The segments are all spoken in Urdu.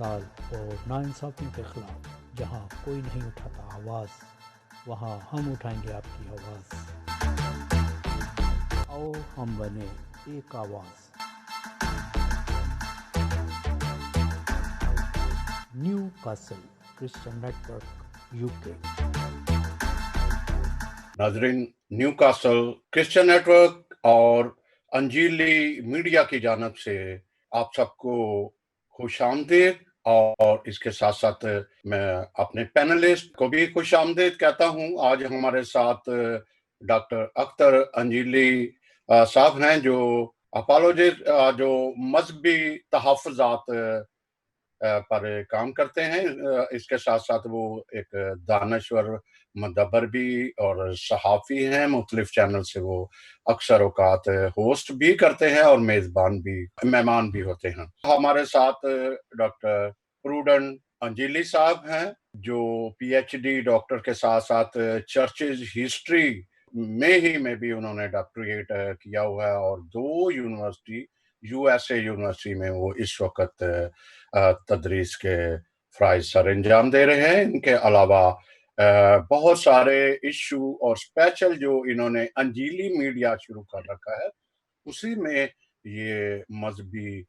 سال اور ناانصافیوں کے خلاف جہاں کوئی نہیں اٹھاتا آواز، وہاں ہم اٹھائیں گے آپ کی آواز۔ آؤ ہم بنے ایک آواز۔ Newcastle Christian network UK۔ ناظرین، Newcastle Christian network اور انجیلی میڈیا کی جانب سے آپ سب کو خوش آمدید، اور اس کے ساتھ ساتھ میں اپنے پینلسٹ کو بھی خوش آمدید کہتا ہوں۔ آج ہمارے ساتھ ڈاکٹر اختر انجیلی صاحب ہیں، جو اپالوجسٹ، جو مذہبی تحفظات پر کام کرتے ہیں۔ اس کے ساتھ ساتھ وہ ایک دانشور مدبر بھی اور صحافی ہیں۔ مختلف چینل سے وہ اکثر اوقات ہوسٹ بھی کرتے ہیں اور مہمان بھی ہوتے ہیں۔ ہمارے ساتھ ڈاکٹر پروڈن انجیلی صاحب ہیں، جو PhD ڈاکٹر کے ساتھ ساتھ چرچز ہسٹری میں بھی انہوں نے ڈاکٹریٹ کیا ہوا ہے، اور 2 یونیورسٹی USA یونیورسٹی میں وہ اس وقت تدریس کے فرائض سر انجام دے رہے ہیں۔ ان کے علاوہ بہت سارے ایشو اور اسپیشل جو انہوں نے انجیلی میڈیا شروع کر رکھا ہے، اسی میں یہ مذہبی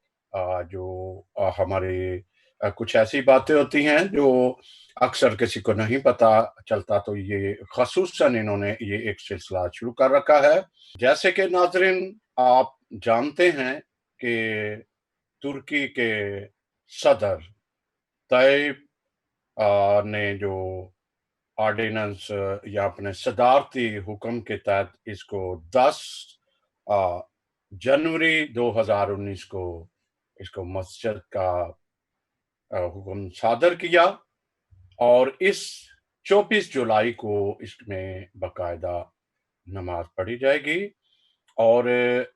جو ہماری کچھ ایسی باتیں ہوتی ہیں جو اکثر کسی کو نہیں پتا چلتا، تو یہ خصوصاً انہوں نے یہ ایک سلسلہ شروع کر رکھا ہے۔ جیسے کہ ناظرین آپ جانتے ہیں کہ ترکی کے صدر طیب نے جو آرڈیننس یا اپنے صدارتی حکم کے تحت اس کو 10 جنوری 2019 کو اس کو مسجد کا حکم صادر کیا، اور اس 24 جولائی کو اس میں باقاعدہ نماز پڑھی جائے گی۔ اور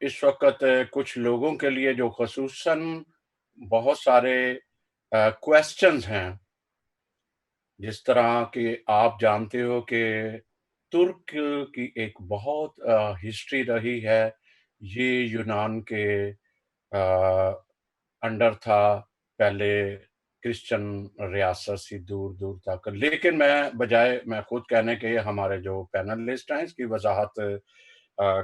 اس وقت کچھ لوگوں کے لیے جو خصوصاً بہت سارے کویسچنز ہیں، جس طرح کہ آپ جانتے ہو کہ ترک کی ایک بہت ہسٹری رہی ہے، یہ یونان کے انڈر تھا، پہلے کرسچن ریاست سے دور دور تک، لیکن میں خود کہنے کے ہمارے جو پینلسٹ ہیں اس کی وضاحت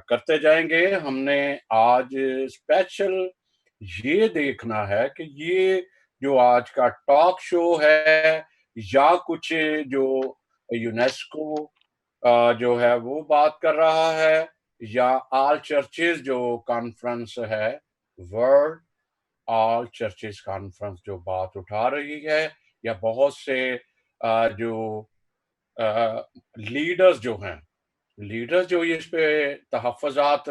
کرتے جائیں گے۔ ہم نے آج اسپیشل یہ دیکھنا ہے کہ یہ جو آج کا ٹاک شو ہے، یا کچھ جو یونیسکو جو ہے وہ بات کر رہا ہے، یا آل چرچز جو کانفرنس ہے، ورلڈ آل چرچز کانفرنس جو بات اٹھا رہی ہے، یا بہت سے جو لیڈرز جو اس پہ تحفظات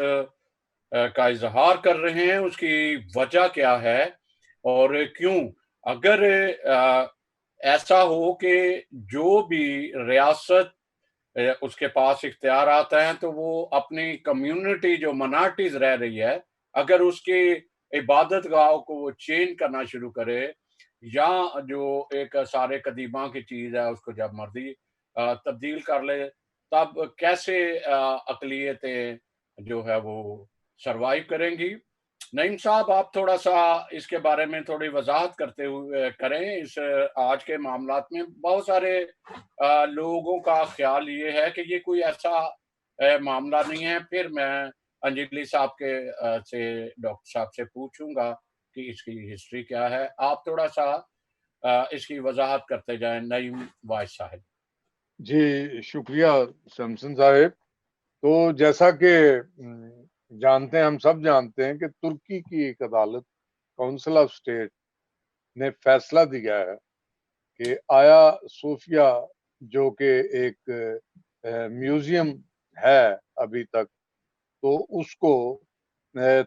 کا اظہار کر رہے ہیں، اس کی وجہ کیا ہے، اور کیوں اگر ایسا ہو کہ جو بھی ریاست اس کے پاس اختیارات ہیں، تو وہ اپنی کمیونٹی جو منارٹیز رہ رہی ہے، اگر اس کی عبادت گاہوں کو وہ چینج کرنا شروع کرے، یا جو ایک سارے قدیمہ کی چیز ہے اس کو جب مرضی تبدیل کر لے، تب کیسے اقلیتیں جو ہے وہ سروائیو کریں گی۔ نعیم صاحب، آپ تھوڑا سا اس کے بارے میں تھوڑی وضاحت کرتے ہوئے کریں۔ اس آج کے معاملات میں بہت سارے لوگوں کا خیال یہ ہے کہ یہ کوئی ایسا معاملہ نہیں ہے۔ پھر میں انجلی صاحب سے ڈاکٹر صاحب سے پوچھوں گا کہ اس کی ہسٹری کیا ہے۔ آپ تھوڑا سا اس کی وضاحت کرتے جائیں نعیم وائس صاحب۔ جی شکریہ سمسن صاحب۔ تو جیسا کہ جانتے ہیں، ہم سب جانتے ہیں کہ ترکی کی ایک عدالت کونسل آف اسٹیٹ نے فیصلہ دیا ہے کہ آیا صوفیہ جو کہ ایک میوزیم ہے ابھی تک، تو اس کو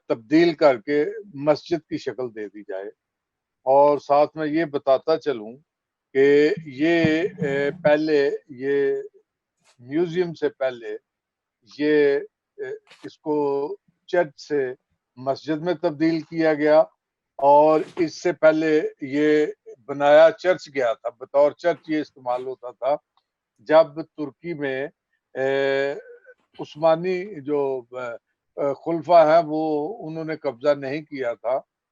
تبدیل کر کے مسجد کی شکل دے دی جائے۔ اور ساتھ میں یہ بتاتا چلوں کہ یہ پہلے یہ میوزیم سے پہلے یہ اس کو چرچ سے مسجد میں تبدیل کیا گیا، اور اس سے پہلے یہ بنایا چرچ گیا تھا، بطور چرچ یہ استعمال ہوتا تھا جب ترکی میں عثمانی جو خلفاء ہیں وہ انہوں نے قبضہ نہیں کیا تھا۔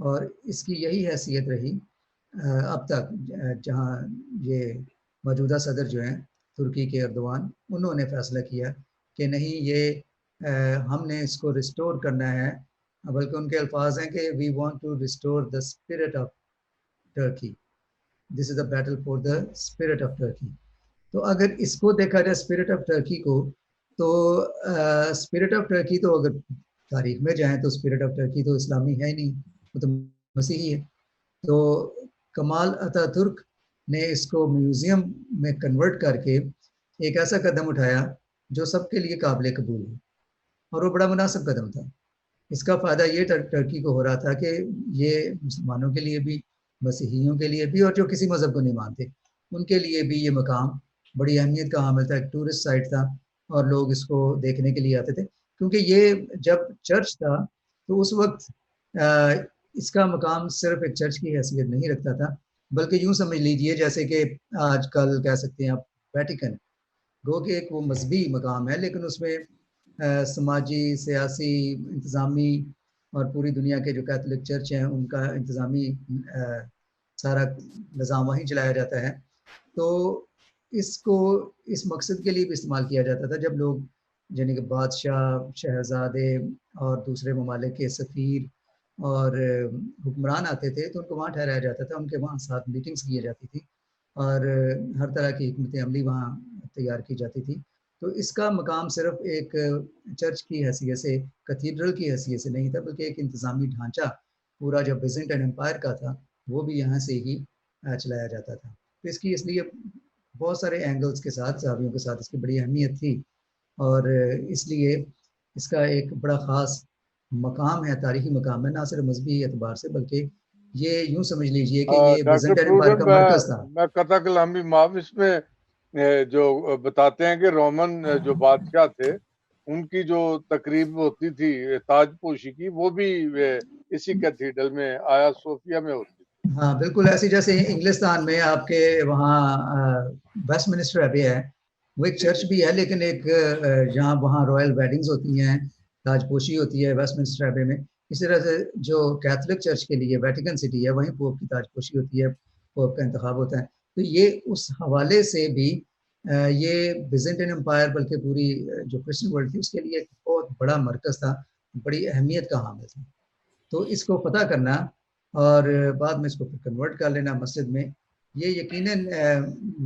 اور اس کی یہی حیثیت رہی اب تک، جہاں یہ موجودہ صدر جو ہیں ترکی کے اردوان، انہوں نے فیصلہ کیا کہ نہیں، یہ ہم نے اس کو ریسٹور کرنا ہے، بلکہ ان کے الفاظ ہیں کہ we want to restore the spirit of Turkey, this is a battle for the spirit of Turkey. تو اگر اس کو دیکھا جائے اسپرٹ آف ٹرکی کو، تو اسپرٹ آف ٹرکی تو اگر تاریخ میں جائیں تو اسپرٹ آف ٹرکی تو اسلامی ہے ہی نہیں، وہ تو مسیحی ہے۔ تو کمال اتا ترک نے اس کو میوزیم میں کنورٹ کر کے ایک ایسا قدم اٹھایا جو سب کے لیے قابل قبول ہے، اور وہ بڑا مناسب قدم تھا۔ اس کا فائدہ یہ ٹرکی کو ہو رہا تھا کہ یہ مسلمانوں کے لیے بھی، مسیحیوں کے لیے بھی، اور جو کسی مذہب کو نہیں مانتے ان کے لیے بھی یہ مقام بڑی اہمیت کا حامل تھا، ایک ٹورسٹ سائٹ تھا، اور لوگ اس کو دیکھنے کے لیے آتے تھے، کیونکہ یہ جب چرچ تھا تو اس وقت اس کا مقام صرف ایک چرچ کی حیثیت نہیں رکھتا تھا، بلکہ یوں سمجھ لیجئے جیسے کہ آج کل کہہ سکتے ہیں آپ ویٹیکن، گو کہ ایک وہ مذہبی مقام ہے، لیکن اس میں سماجی، سیاسی، انتظامی، اور پوری دنیا کے جو کیتھولک چرچ ہیں ان کا انتظامی سارا نظام وہیں چلایا جاتا ہے۔ تو اس کو اس مقصد کے لیے بھی استعمال کیا جاتا تھا، جب لوگ یعنی کہ بادشاہ، شہزادے اور دوسرے ممالک کے سفیر اور حکمران آتے تھے تو ان کو وہاں ٹھہرایا جاتا تھا، ان کے وہاں ساتھ میٹنگز کی جاتی تھی، اور ہر طرح کی حکمت عملی وہاں تیار کی جاتی تھی۔ تو اس کا مقام صرف ایک چرچ کی حیثیت سے، کیتھیڈرل کی حیثیت سے نہیں تھا، بلکہ ایک انتظامی ڈھانچہ پورا جو بیزنٹائن امپائر کا تھا وہ بھی یہاں سے ہی چلایا جاتا تھا۔ تو اس کی اس لیے بہت سارے اینگلز کے ساتھ، زاویوں کے ساتھ اس کی بڑی اہمیت تھی، اور اس لیے اس کا ایک بڑا خاص مقام ہے، تاریخی مقام ہے، نہ صرف مذہبی اعتبار سے بلکہ یہ یوں سمجھ لیجئے کہ یہ ڈاکٹر بیزنٹائن امپائر پروڈن، کا مرکز تھا۔ میں قطع کلامی معاف، اس میں جو بتاتے ہیں کہ رومن جو بادشاہ تھے ان کی جو تقریب ہوتی تھی تاج پوشی کی، وہ بھی اسی کیتھیڈرل میں آیا صوفیہ میں ہوتی تھی۔ ہاں بالکل، ایسی جیسے انگلستان میں آپ کے وہاں ویسٹ منسٹر ابھی ہے، وہ ایک چرچ بھی ہے، لیکن ایک جہاں وہاں رائل ویڈنگز ہوتی ہیں، تاج پوشی ہوتی ہے ویسٹ منسٹر ابھی میں، اسی طرح سے جو کیتھولک چرچ کے لیے ویٹیکن سٹی ہے وہیں پوپ کی تاج پوشی ہوتی ہے، پوپ کا انتخاب ہوتا ہے۔ تو یہ اس حوالے سے بھی یہ بیزنٹائن امپائر، بلکہ پوری جو کرسچن ورلڈ تھی اس کے لیے ایک بہت بڑا مرکز تھا، بڑی اہمیت کا حامل تھا۔ تو اس کو فتح کرنا اور بعد میں اس کو کنورٹ کر لینا مسجد میں، یہ یقیناً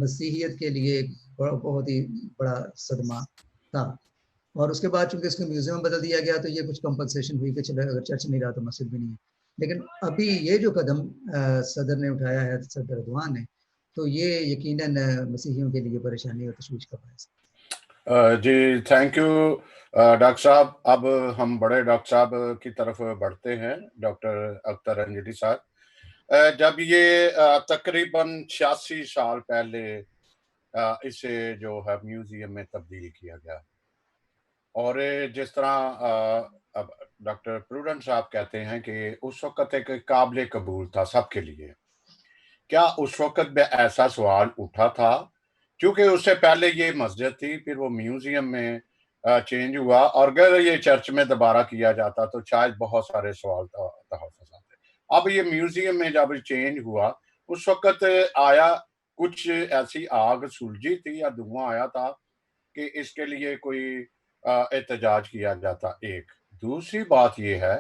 مسیحیت کے لیے بہت ہی بڑا صدمہ تھا۔ اور اس کے بعد چونکہ اس کو میوزیم بدل دیا گیا تو یہ کچھ کمپنسیشن ہوئی کہ چلو اگر چرچ نہیں رہا تو مسجد بھی نہیں ہے، لیکن ابھی یہ جو قدم صدر نے اٹھایا ہے، صدر اردوان نے، تو یہ یقیناً مسیحیوں کے لیے پریشانی اور تشویش کا باعث ہے۔ جی تھینک یو ڈاکٹر صاحب۔ اب ہم بڑے ڈاکٹر صاحب کی طرف بڑھتے ہیں، ڈاکٹر اختر انجلی صاحب۔ جب یہ تقریباً 86 سال پہلے اسے جو ہے میوزیم میں تبدیل کیا گیا، اور جس طرح اب ڈاکٹر پروڈن صاحب کہتے ہیں کہ اس وقت ایک قابل قبول تھا سب کے لیے، کیا اس وقت میں ایسا سوال اٹھا تھا؟ کیونکہ اس سے پہلے یہ مسجد تھی، پھر وہ میوزیم میں چینج ہوا، اور اگر یہ چرچ میں دوبارہ کیا جاتا تو شاید بہت سارے سوال تحفظ آتے۔ اب یہ میوزیم میں جب چینج ہوا، اس وقت آیا کچھ ایسی آگ سلجھی تھی یا دھواں آیا تھا کہ اس کے لیے کوئی احتجاج کیا جاتا؟ ایک دوسری بات یہ ہے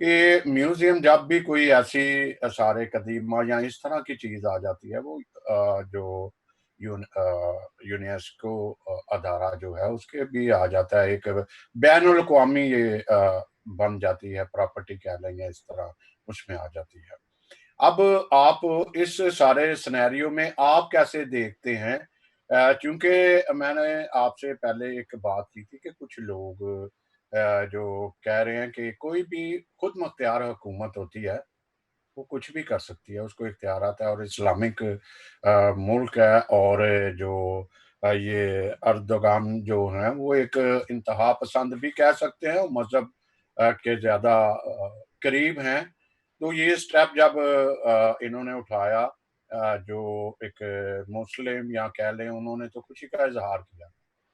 کہ میوزیم جب بھی کوئی ایسی آثار قدیمہ یا اس طرح کی چیز آ جاتی ہے، وہ جو یونیسکو ادارہ جو ہے اس کے بھی آ جاتا ہے، ایک بین الاقوامی یہ بن جاتی ہے، پراپرٹی کہہ لیں گے، اس طرح اس میں آ جاتی ہے۔ اب آپ اس سارے سنیریو میں آپ کیسے دیکھتے ہیں؟ چونکہ میں نے آپ سے پہلے ایک بات کی تھی کہ کچھ لوگ جو کہہ رہے ہیں کہ کوئی بھی خود مختار حکومت ہوتی ہے وہ کچھ بھی کر سکتی ہے، اس کو اختیارات ہے، اور اسلامک ملک ہے، اور جو یہ اردوغان جو ہیں وہ ایک انتہا پسند بھی کہہ سکتے ہیں، مذہب کے زیادہ قریب ہیں۔ تو یہ سٹیپ جب انہوں نے اٹھایا، جو ایک مسلم یا کہہ لیں، انہوں نے تو خوشی کا اظہار کیا،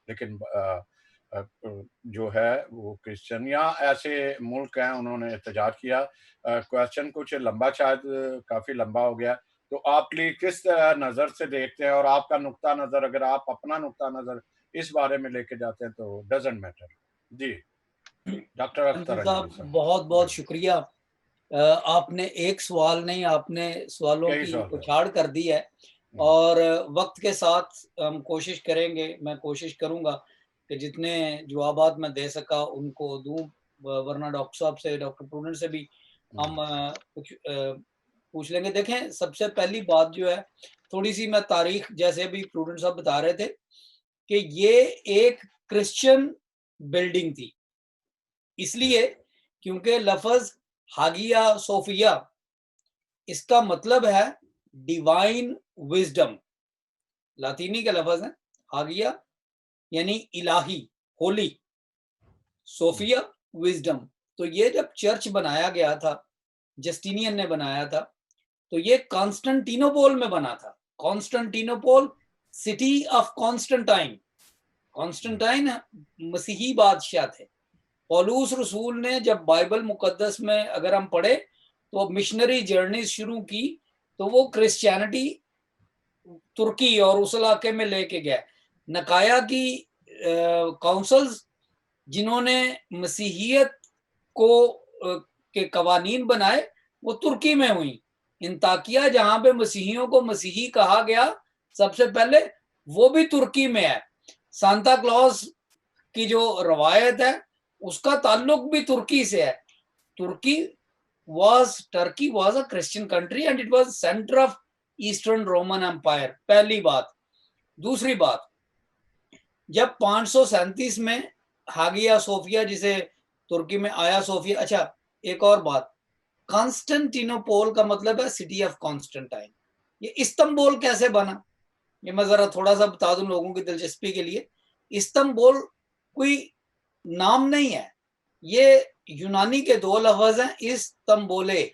لیکن جو ہے وہ کرسچن یا ایسے ملک ہیں انہوں نے احتجاج کیا. کویشچن کچھ لمبا، شاید کافی لمبا ہو گیا، تو آپ کس نظر سے دیکھتے ہیں، اور آپ کا نقطہ نظر، اگر آپ اپنا نقطہ نظر اس بارے میں لے کے جاتے ہیں تو ڈزنٹ میٹر. جی ڈاکٹر اختر علی صاحب صاحب، بہت بہت شکریہ. آپ نے ایک سوال نہیں، آپ نے سوالوں کئی کی سوال ہے. اچھاڑ کر دی ہے، اور وقت کے ساتھ ہم کوشش کریں گے، میں کوشش کروں گا کہ جتنے جوابات میں دے سکا ان کو دوں، ورنہ ڈاکٹر صاحب سے، ڈاکٹر پروڈنٹ سے بھی ہم کچھ پوچھ لیں گے. دیکھیں، سب سے پہلی بات جو ہے، تھوڑی سی میں تاریخ، جیسے ابھی پروڈنٹ صاحب بتا رہے تھے کہ یہ ایک کرسچن بلڈنگ تھی، اس لیے کیونکہ لفظ ہاگیا صوفیہ اس کا مطلب ہے ڈیوائن وزڈم، لاطینی کا لفظ ہے ہاگیا یعنی الہی، ہولی، صوفیہ وزڈم. تو یہ جب چرچ بنایا گیا تھا، جسٹینین نے بنایا تھا، تو یہ کانسٹنٹینوپول میں بنا تھا. کانسٹنٹینوپول سٹی آف کانسٹنٹائن، کانسٹنٹائن مسیحی بادشاہ تھے. پولوس رسول نے جب بائبل مقدس میں اگر ہم پڑھے تو مشنری جرنیز شروع کی، تو وہ کرسچینٹی ترکی اور اس علاقے میں لے کے گئے. نکایا کی کاؤنسلز جنہوں نے مسیحیت کو کے قوانین بنائے وہ ترکی میں ہوئی. انطاکیہ جہاں پہ مسیحیوں کو مسیحی کہا گیا سب سے پہلے، وہ بھی ترکی میں ہے. سانتا کلوز کی جو روایت ہے اس کا تعلق بھی ترکی سے ہے. Turkey was a Christian country and it was center of Eastern Roman Empire. پہلی بات. دوسری بات، جب 537 میں ہاگیا صوفیہ، جسے ترکی میں آیا صوفیہ. اچھا ایک اور بات، کانسٹنٹینوپول کا مطلب ہے سٹی آف کانسٹنٹائن. یہ استنبول کیسے بنا، یہ میں ذرا تھوڑا سا بتا دوں لوگوں کی دلچسپی کے لیے. استنبول کوئی نام نہیں ہے، یہ یونانی کے دو لفظ ہیں، استنبولے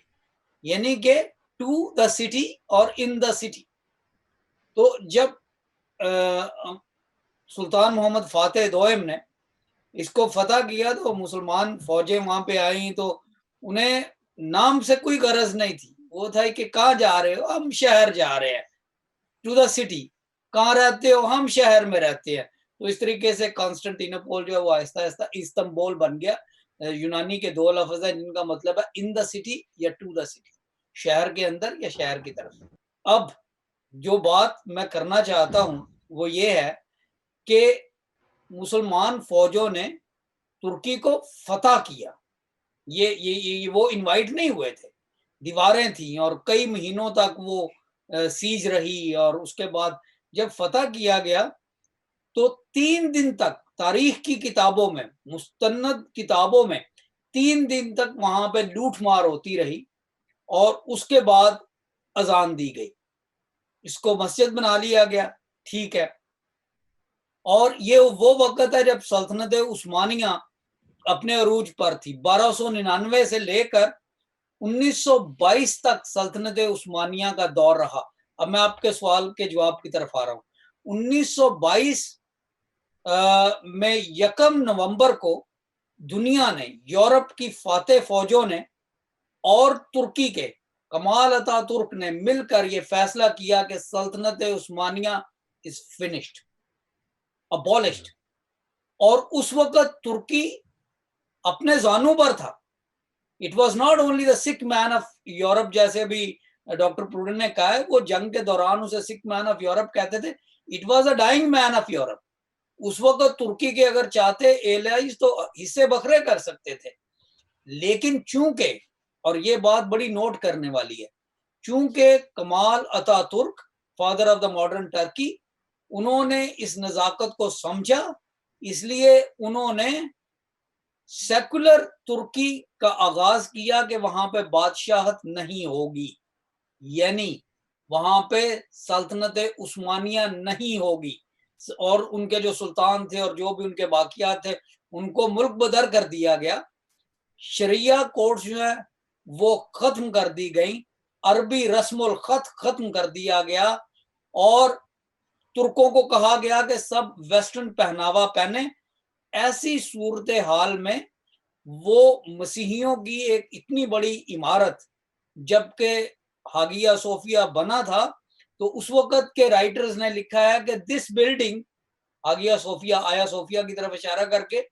یعنی کہ ٹو دا سٹی اور ان دا سٹی. تو جب سلطان محمد فاتح دوئم نے اس کو فتح کیا تو مسلمان فوجیں وہاں پہ آئیں، تو انہیں نام سے کوئی غرض نہیں تھی. وہ تھا کہ کہاں جا رہے ہو، ہم شہر جا رہے ہیں، ٹو دا سٹی. کہاں رہتے ہو، ہم شہر میں رہتے ہیں. تو اس طریقے سے کانسٹنٹینوپول جو ہے وہ آہستہ آہستہ استنبول بن گیا. یونانی کے دو لفظ ہیں جن کا مطلب ہے ان دا سٹی یا ٹو دا سٹی، شہر کے اندر یا شہر کی طرف. اب جو بات میں کرنا چاہتا ہوں وہ یہ ہے کہ مسلمان فوجوں نے ترکی کو فتح کیا. یہ وہ انوائٹ نہیں ہوئے تھے، دیواریں تھیں اور کئی مہینوں تک وہ سیج رہی، اور اس کے بعد جب فتح کیا گیا تو 3 دن تک تاریخ کی کتابوں میں، مستند کتابوں میں 3 دن تک وہاں پہ لوٹ مار ہوتی رہی، اور اس کے بعد اذان دی گئی. اس کو مسجد بنا لیا گیا، ٹھیک ہے. اور یہ وہ وقت ہے جب سلطنت عثمانیہ اپنے عروج پر تھی. 1299 سے لے کر 1922 تک سلطنت عثمانیہ کا دور رہا. اب میں آپ کے سوال کے جواب کی طرف آ رہا ہوں. 1922 میں 1 نومبر کو دنیا نے، یورپ کی فاتح فوجوں نے اور ترکی کے کمال اتا ترک نے مل کر یہ فیصلہ کیا کہ سلطنت عثمانیہ is finished, abolished. اور اس وقت ترکی اپنے زانوں پر تھا. It was not only the sick man of Europe، جیسے بھی ڈاکٹر پروڈن نے کہا ہے، وہ جنگ کے دوران اسے sick man of Europe کہتے تھے. It was a dying man of Europe. اس وقت ترکی کے اگر چاہتے ایلائز تو حصے بکھرے کر سکتے تھے، لیکن چونکہ، اور یہ بات بڑی نوٹ کرنے والی ہے، چونکہ Kemal Ataturk, father of the modern Turkey, انہوں نے اس نزاکت کو سمجھا، اس لیے انہوں نے سیکولر ترکی کا آغاز کیا کہ وہاں پہ بادشاہت نہیں ہوگی، یعنی وہاں پہ سلطنت عثمانیہ نہیں ہوگی، اور ان کے جو سلطان تھے اور جو بھی ان کے باقیات تھے ان کو ملک بدر کر دیا گیا. شریعہ کورٹس جو ہیں وہ ختم کر دی گئیں، عربی رسم الخط ختم کر دیا گیا، اور ترکوں کو کہا گیا کہ سب ویسٹرن پہناوا پہنے. ایسی صورتحال میں وہ مسیحیوں کی ایک اتنی بڑی عمارت، جبکہ ہاگیا صوفیہ بنا تھا تو اس وقت کے رائٹرز نے لکھا ہے کہ دس بلڈنگ، ہاگیا صوفیہ، آیا صوفیہ کی طرف اشارہ کر کے،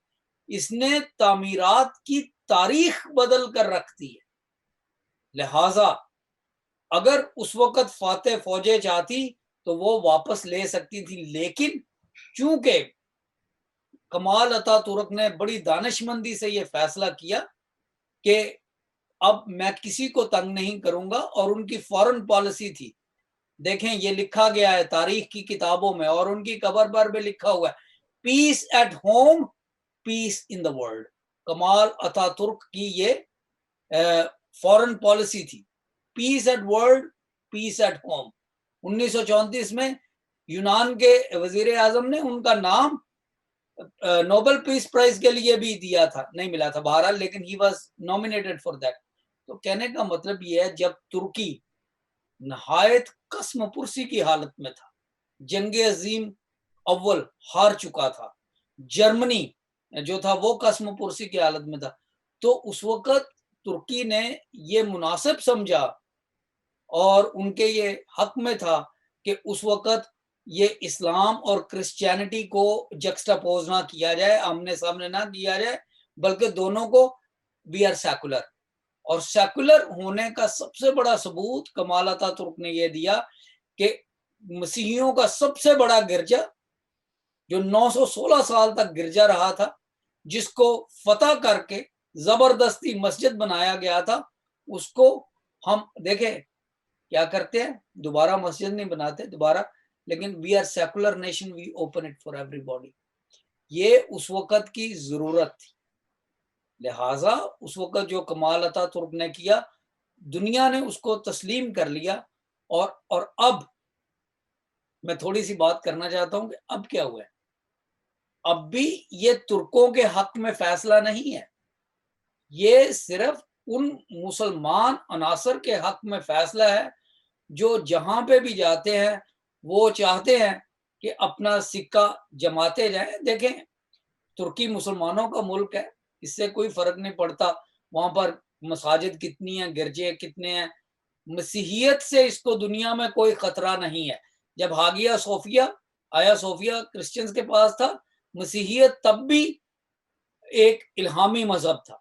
اس نے تعمیرات کی تاریخ بدل کر رکھ دی ہے. لہذا اگر اس وقت فاتح فوجیں چاہتی تو وہ واپس لے سکتی تھی، لیکن چونکہ کمال عطا ترک نے بڑی دانشمندی سے یہ فیصلہ کیا کہ اب میں کسی کو تنگ نہیں کروں گا، اور ان کی فورن پالیسی تھی. دیکھیں یہ لکھا گیا ہے تاریخ کی کتابوں میں، اور ان کی قبر پر بھی لکھا ہوا ہے، peace at home peace in the world. Kemal Ataturk کی یہ فورن پالیسی تھی، peace at world peace at home. 1934 میں یونان کے وزیر اعظم نے ان کا نام نوبل پیس پرائز کے لیے بھی دیا تھا، نہیں ملا تھا بہرحال، لیکن he was nominated for that. تو کہنے کا مطلب یہ ہے جب ترکی نہایت قسم پرسی کی حالت میں تھا، جنگ عظیم اول ہار چکا تھا، جرمنی جو تھا وہ قسم پرسی کی حالت میں تھا، تو اس وقت ترکی نے یہ مناسب سمجھا اور ان کے یہ حق میں تھا کہ اس وقت یہ اسلام اور کرسچینٹی کو جکسٹاپوز نہ کیا جائے، آمنے سامنے نہ کیا جائے، بلکہ دونوں کو وی آر سیکولر. اور سیکولر ہونے کا سب سے بڑا ثبوت کمال عطا ترک نے یہ دیا کہ مسیحیوں کا سب سے بڑا گرجا جو 916 سال تک گرجا رہا تھا، جس کو فتح کر کے زبردستی مسجد بنایا گیا تھا، اس کو ہم دیکھیں کیا کرتے ہیں، دوبارہ مسجد نہیں بناتے دوبارہ، لیکن we are secular nation, we open it for everybody. یہ اس وقت کی ضرورت تھی. لہٰذا اس وقت جو کمال عطا ترک نے کیا، دنیا نے اس کو تسلیم کر لیا. اور اب میں تھوڑی سی بات کرنا چاہتا ہوں کہ اب کیا ہوا ہے. اب بھی یہ ترکوں کے حق میں فیصلہ نہیں ہے، یہ صرف ان مسلمان عناصر کے حق میں فیصلہ ہے جو جہاں پہ بھی جاتے ہیں وہ چاہتے ہیں کہ اپنا سکہ جماتے جائیں. دیکھیں ترکی مسلمانوں کا ملک ہے، اس سے کوئی فرق نہیں پڑتا وہاں پر مساجد کتنی ہیں، گرجے کتنے ہیں. مسیحیت سے اس کو دنیا میں کوئی خطرہ نہیں ہے. جب ہاگیا صوفیہ، آیا صوفیہ کرسچنز کے پاس تھا، مسیحیت تب بھی ایک الہامی مذہب تھا.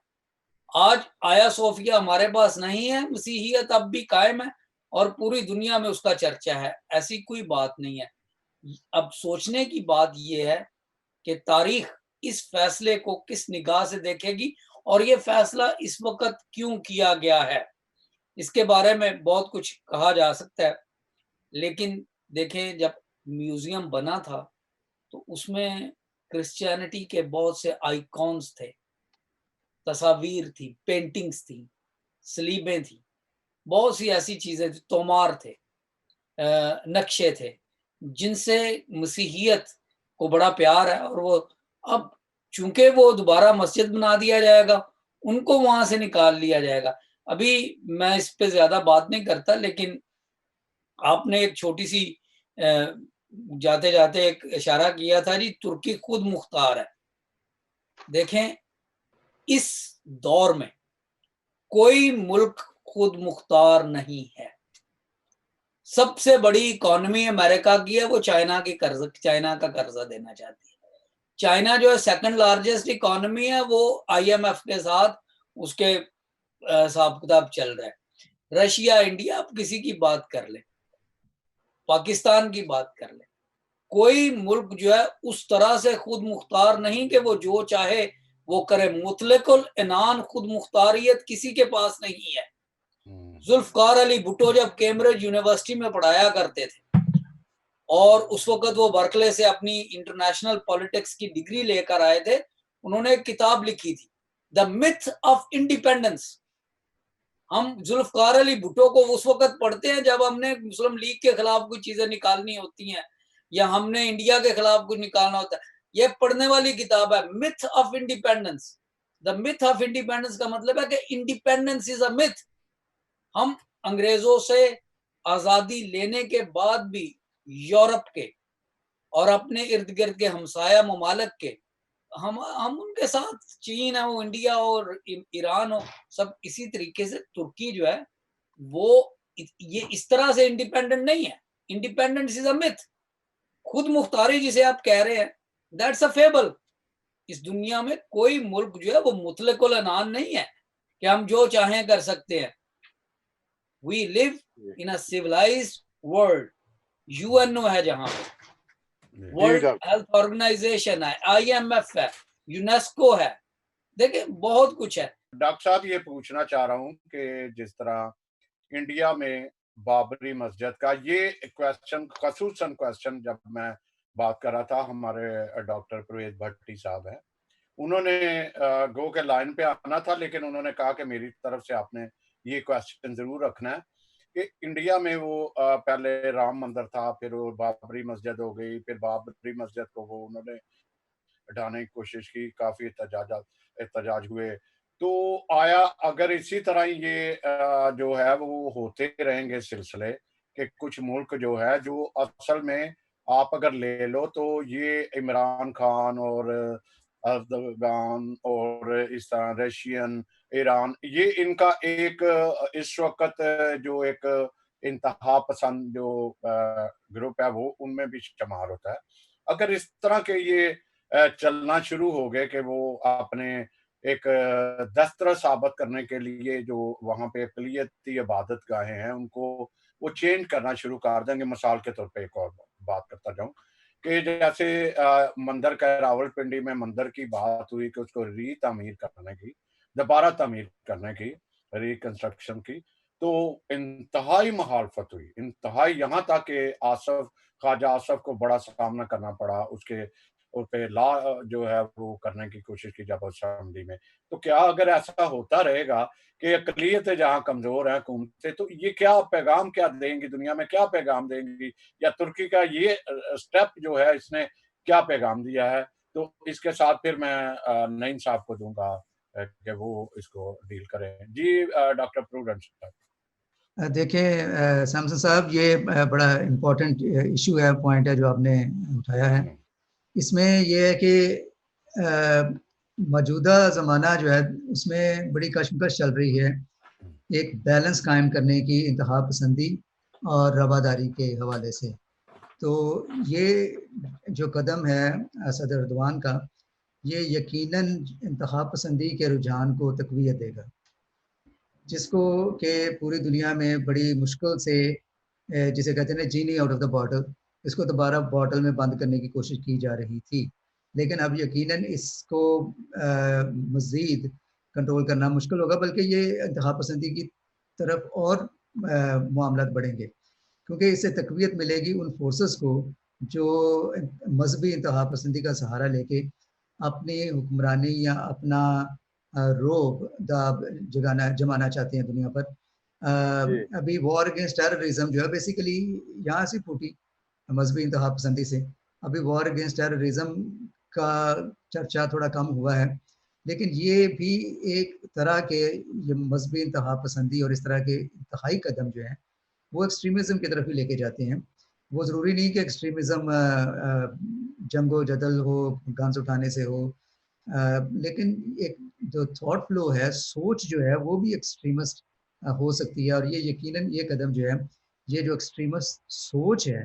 آج آیا صوفیہ ہمارے پاس نہیں ہے، مسیحیت اب بھی قائم ہے اور پوری دنیا میں اس کا چرچا ہے. ایسی کوئی بات نہیں ہے. اب سوچنے کی بات یہ ہے کہ تاریخ اس فیصلے کو کس نگاہ سے دیکھے گی، اور یہ فیصلہ اس وقت کیوں کیا گیا ہے. اس کے بارے میں بہت کچھ کہا جا سکتا ہے، لیکن دیکھیں جب میوزیم بنا تھا تو اس میں کرسچینٹی کے بہت سے آئیکونز تھے، تصاویر تھی، پینٹنگز تھی، سلیبیں تھی، بہت سی ایسی چیزیں تھی، تومار تھے، نقشے تھے، جن سے مسیحیت کو بڑا پیار ہے. اور وہ اب چونکہ وہ دوبارہ مسجد بنا دیا جائے گا، ان کو وہاں سے نکال لیا جائے گا. ابھی میں اس پہ زیادہ بات نہیں کرتا، لیکن آپ نے ایک چھوٹی سی جاتے جاتے ایک اشارہ کیا تھا جی، ترکی خود مختار ہے. دیکھیں اس دور میں کوئی ملک خود مختار نہیں ہے. سب سے بڑی اکانومی امریکہ کی ہے، وہ چائنا کا قرضہ دینا چاہتی ہے. چائنا جو ہے سیکنڈ لارجسٹ اکانومی ہے، وہ آئی ایم ایف کے ساتھ اس کے حساب کتاب چل رہا ہے. رشیا، انڈیا، آپ کسی کی بات کر لیں، پاکستان کی بات کر لیں، کوئی ملک جو ہے اس طرح سے خود مختار نہیں کہ وہ جو چاہے وہ کرے. مطلق العنان خود مختاریت کسی کے پاس نہیں ہے. ذوالفقار علی بھٹو جب کیمبرج یونیورسٹی میں پڑھایا کرتے تھے اور اس وقت وہ برکلے سے اپنی انٹرنیشنل پولیٹکس کی ڈگری لے کر آئے تھے، انہوں نے ایک کتاب لکھی تھی، دا میتھ آف انڈیپینڈنس. ہم ذوالفقار علی بھٹو کو اس وقت پڑھتے ہیں جب ہم نے مسلم لیگ کے خلاف کوئی چیزیں نکالنی ہوتی ہیں یا ہم نے انڈیا کے خلاف کچھ نکالنا ہوتا ہے. یہ پڑھنے والی کتاب ہے، math of independence. The math of independence کا مطلب ہے کہ انڈیپینڈنس از اے میتھ. ہم انگریزوں سے آزادی لینے کے بعد بھی یورپ کے اور اپنے ارد گرد کے ہمسایہ ممالک کے ہم ان کے ساتھ چین ہے وہ انڈیا اور ایران ہو سب اسی طریقے سے ترکی جو ہے وہ یہ اس طرح سے انڈیپینڈنٹ نہیں ہے. انڈیپینڈنس از اے myth. خود مختاری جسے آپ کہہ رہے ہیں دیٹس اے فیبل. اس دنیا میں کوئی ملک جو ہے وہ مطلق العنان نہیں ہے کہ ہم جو چاہیں کر سکتے ہیں. We live in a civilised world. UNO ہے جہاں پہ, ورلڈ ہیلتھ آرگنائزیشن ہے, IMF ہے, یونیسکو ہے, دیکھیں بہت کچھ ہے. ڈاکٹر صاحب یہ پوچھنا چاہ رہا ہوں کہ جس طرح انڈیا میں بابری مسجد کا یہ کویسچن خصوصاً کویسچن جب میں بات کر رہا تھا, ہمارے ڈاکٹر پرویز بھٹی صاحب ہیں, انہوں نے گو کے لائن پہ آنا تھا لیکن انہوں نے کہا کہ میری طرف سے آپ نے یہ کویسچن ضرور رکھنا ہے کہ انڈیا میں وہ پہلے رام مندر تھا, پھر وہ بابری مسجد ہو گئی, پھر بابری مسجد کو وہ انہوں نے ہٹانے کی کوشش کی, کافی احتجاج ہوئے. تو آیا اگر اسی طرح یہ جو ہے وہ ہوتے رہیں گے سلسلے کہ کچھ ملک جو ہے جو اصل میں آپ اگر لے لو تو یہ عمران خان اور اردوغان اور اس طرح رشین, ایران, یہ ان کا ایک اس وقت جو ایک انتہا پسند جو گروپ ہے وہ ان میں بھی شمار ہوتا ہے. اگر اس طرح کے یہ چلنا شروع ہو گئے کہ وہ اپنے ایک دستر ثابت کرنے کے لیے جو وہاں پہ اقلیتی عبادت گاہیں ہیں ان کو وہ چینج کرنا شروع کر دیں گے. مثال کے طور پہ ایک اور بات کرتا جاؤں کہ جیسے مندر کا راول پنڈی میں مندر کی بات ہوئی کہ اس کو ری تعمیر کرنے کی, دوبارہ تعمیر کرنے کی, ریکنسٹرکشن کی, تو انتہائی مخالفت ہوئی, انتہائی, یہاں تک کہ خواجہ آصف کو بڑا سامنا کرنا پڑا اس کے پہ لا جو ہے وہ کرنے کی کوشش کی جب اسمبلی میں. تو کیا اگر ایسا ہوتا رہے گا کہ اقلیتیں جہاں کمزور ہیں حکومتیں, تو یہ کیا پیغام کیا دیں گی دنیا میں, کیا پیغام دیں گی, یا ترکی کا یہ سٹیپ جو ہے اس نے کیا پیغام دیا ہے؟ تو اس کے ساتھ پھر میں نعیم صاحب کو دوں گا کہ وہ اس کو ڈیل کریں. جی ڈاکٹر پروڈنس صاحب. دیکھیں سیمسن صاحب, یہ بڑا امپورٹنٹ ایشو ہے, پوائنٹ ہے جو آپ نے اٹھایا ہے. اس میں یہ ہے کہ موجودہ زمانہ جو ہے اس میں بڑی کشمکش چل رہی ہے ایک بیلنس قائم کرنے کی انتہا پسندی اور رواداری کے حوالے سے. تو یہ جو قدم ہے صدر اردوان کا, یہ یقیناً انتہا پسندی کے رجحان کو تقویت دے گا, جس کو کہ پوری دنیا میں بڑی مشکل سے جسے کہتے ہیں نا جینی آؤٹ آف دا باٹل, اس کو دوبارہ باٹل میں بند کرنے کی کوشش کی جا رہی تھی. لیکن اب یقیناً اس کو مزید کنٹرول کرنا مشکل ہوگا, بلکہ یہ انتہا پسندی کی طرف اور معاملات بڑھیں گے, کیونکہ اس سے تقویت ملے گی ان فورسز کو جو مذہبی انتہا پسندی کا سہارا لے کے اپنی حکمرانی یا اپنا روب داب جمانا چاہتے ہیں دنیا پر. ابھی وار اگینسٹ ٹیررزم جو ہے بیسیکلی یہاں سے پھوٹی مذہبی انتہا پسندی سے. ابھی وار اگینسٹ ٹیررزم کا چرچا تھوڑا کم ہوا ہے, لیکن یہ بھی ایک طرح کے یہ مذہبی انتہا پسندی اور اس طرح کے انتہائی قدم جو ہیں وہ ایکسٹریمزم کی طرف ہی لے کے جاتے ہیں. وہ ضروری نہیں کہ ایکسٹریمزم جنگ و جدل ہو, گنز اٹھانے سے ہو, لیکن ایک جو تھاٹ فلو ہے, سوچ جو ہے وہ بھی ایکسٹریمسٹ ہو سکتی ہے. اور یہ یقیناً یہ قدم جو ہے یہ جو ایکسٹریمسٹ سوچ ہے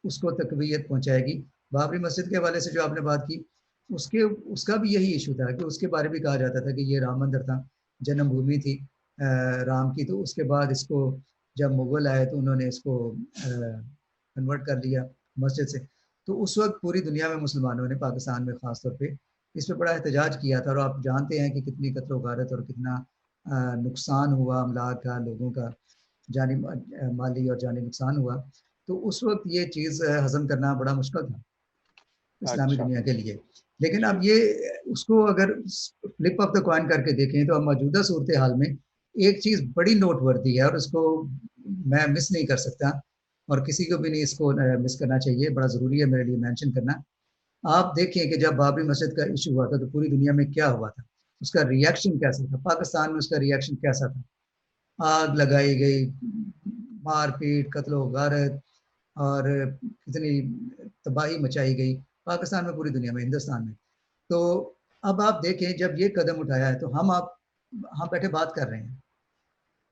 اس کو تقویت پہنچائے گی. بابری مسجد کے حوالے سے جو آپ نے بات کی اس کا بھی یہی ایشو تھا کہ اس کے بارے میں کہا جاتا تھا کہ یہ رام مندر تھا, جنم بھومی تھی رام کی. تو اس کے بعد اس کو جب مغل آئے تو انہوں نے اس کو کنورٹ کر لیا مسجد سے. تو اس وقت پوری دنیا میں مسلمانوں نے, پاکستان میں خاص طور پہ, اس پہ بڑا احتجاج کیا تھا. اور آپ جانتے ہیں کہ کتنی قتل و غارت اور کتنا نقصان ہوا املاک کا, لوگوں کا جانی مالی اور جانی نقصان ہوا. تو اس وقت یہ چیز ہضم کرنا بڑا مشکل تھا اسلامی دنیا کے لیے. لیکن اب یہ اس کو اگر فلپ آف دا کوائن کر کے دیکھیں تو اب موجودہ صورتحال میں ایک چیز بڑی نوٹ وردی ہے, اور اس کو میں مس نہیں کر سکتا اور کسی کو بھی نہیں اس کو مس کرنا چاہیے, بڑا ضروری ہے میرے لیے مینشن کرنا. آپ دیکھیں کہ جب بابری مسجد کا ایشو ہوا تھا تو پوری دنیا میں کیا ہوا تھا, اس کا ریئیکشن کیسا تھا, پاکستان میں اس کا ریئیکشن کیسا تھا. آگ لگائی گئی, مار پیٹ, قتل و غارت اور کتنی تباہی مچائی گئی پاکستان میں, پوری دنیا میں, ہندوستان میں. تو اب آپ دیکھیں جب یہ قدم اٹھایا ہے تو ہم بیٹھے بات کر رہے ہیں,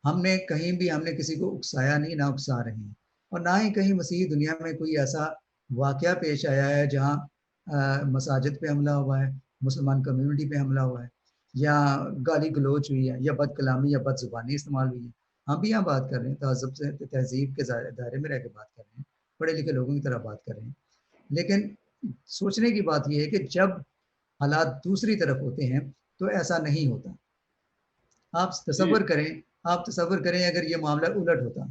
ہم نے کہیں بھی ہم نے کسی کو اکسایا نہیں, نہ اکسا رہے ہیں, اور نہ ہی کہیں مسیحی دنیا میں کوئی ایسا واقعہ پیش آیا ہے جہاں مساجد پہ حملہ ہوا ہے, مسلمان کمیونٹی پہ حملہ ہوا ہے, یا گالی گلوچ ہوئی ہے, یا بد کلامی یا بد زبانی استعمال ہوئی ہے. ہم بھی یہاں بات کر رہے ہیں, تہذب سے تہذیب کے دائرے میں رہ کے بات کر رہے ہیں, پڑھے لکھے لوگوں کی طرح بات کر رہے ہیں. لیکن سوچنے کی بات یہ ہے کہ جب حالات دوسری طرف ہوتے ہیں تو ایسا نہیں ہوتا. آپ تصور کریں اگر یہ معاملہ الٹ ہوتا,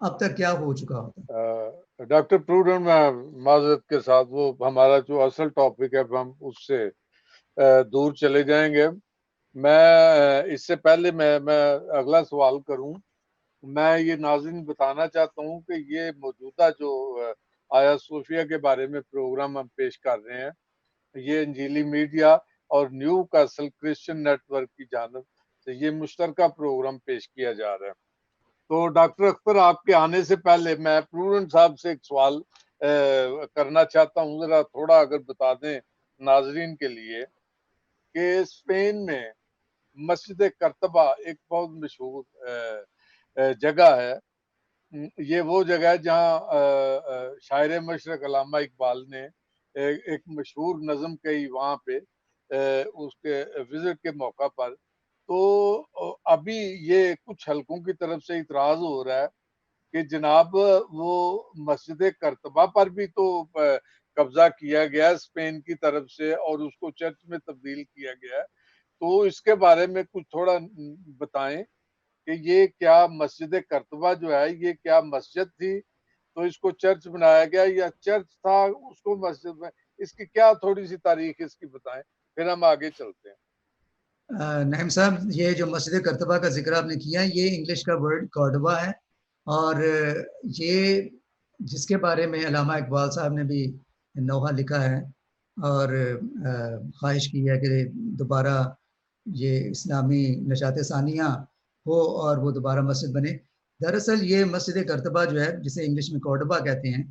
اب تک کیا ہو چکا ہوتا. ڈاکٹر پروڈن, میں معذرت کے ساتھ وہ ہمارا جو اصل ٹاپک ہے ہم اس سے دور چلے جائیں گے. میں اس سے پہلے میں اگلا سوال کروں, میں یہ ناظرین بتانا چاہتا ہوں کہ یہ موجودہ جو آیا صوفیہ کے بارے میں پروگرام ہم پیش کر رہے ہیں, یہ انجیلی میڈیا اور Newcastle Christian network کی جانب سے یہ مشترکہ پروگرام پیش کیا جا رہا ہے. تو ڈاکٹر اختر, آپ کے آنے سے پہلے میں پروڈن صاحب سے ایک سوال کرنا چاہتا ہوں, ذرا تھوڑا اگر بتا دیں ناظرین کے لیے کہ اسپین میں مسجد کرتبہ ایک بہت مشہور جگہ ہے. یہ وہ جگہ ہے جہاں شاعر مشرق علامہ اقبال نے ایک مشہور نظم کہی وہاں پہ اس کے وزٹ کے موقع پر. تو ابھی یہ کچھ حلقوں کی طرف سے اعتراض ہو رہا ہے کہ جناب وہ مسجد کرتبہ پر بھی تو قبضہ کیا گیا اسپین کی طرف سے اور اس کو چرچ میں تبدیل کیا گیا ہے. تو اس کے بارے میں کچھ تھوڑا بتائیں کہ یہ کیا مسجد کرتبہ جو ہے یہ کیا مسجد تھی تو اس کو چرچ بنایا گیا, یا چرچ تھا اس کو مسجد میں, اس کی کیا تھوڑی سی تاریخ اس کی بتائیں, پھر ہم آگے چلتے ہیں. نعیم صاحب, یہ جو مسجد کرتبہ کا ذکر آپ نے کیا, یہ انگلش کا ورڈ کارڈوبا ہے, اور یہ جس کے بارے میں علامہ اقبال صاحب نے بھی نوحہ لکھا ہے اور خواہش کی ہے کہ دوبارہ یہ اسلامی نشاط ثانیہ ہو اور وہ دوبارہ مسجد بنے. دراصل یہ مسجد کرتبہ جو ہے, جسے انگلش میں کارڈوبا کہتے ہیں,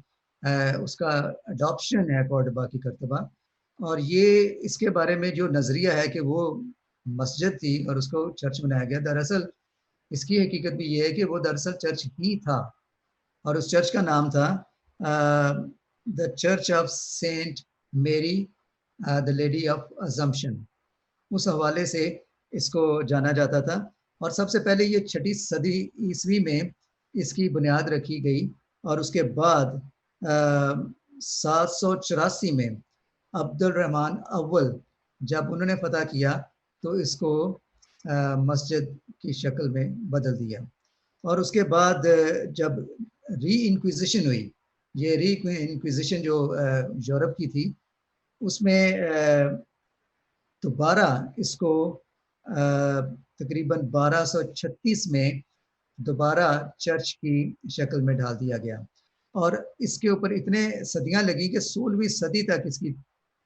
اس کا اڈاپشن ہے کارڈوبا کی کرتبہ. اور یہ اس کے بارے میں جو نظریہ ہے کہ وہ مسجد تھی اور اس کو چرچ بنایا گیا, دراصل اس کی حقیقت بھی یہ ہے کہ وہ دراصل چرچ ہی تھا, اور اس چرچ کا نام تھا دا چرچ آف سینٹ میری دا لیڈی آف ازمپشن. اس حوالے سے اس کو جانا جاتا تھا, اور سب سے پہلے یہ 6 صدی عیسوی میں اس کی بنیاد رکھی گئی, اور اس کے بعد 784 میں عبد الرحمن اول جب انہوں نے فتح کیا تو اس کو مسجد کی شکل میں بدل دیا. اور اس کے بعد جب ری انکویزیشن ہوئی, یہ ری انکویزیشن جو یورپ کی تھی, اس میں دوبارہ اس کو تقریباً 1236 میں دوبارہ چرچ کی شکل میں ڈال دیا گیا, اور اس کے اوپر اتنے صدیاں لگی کہ 16ویں صدی تک اس کی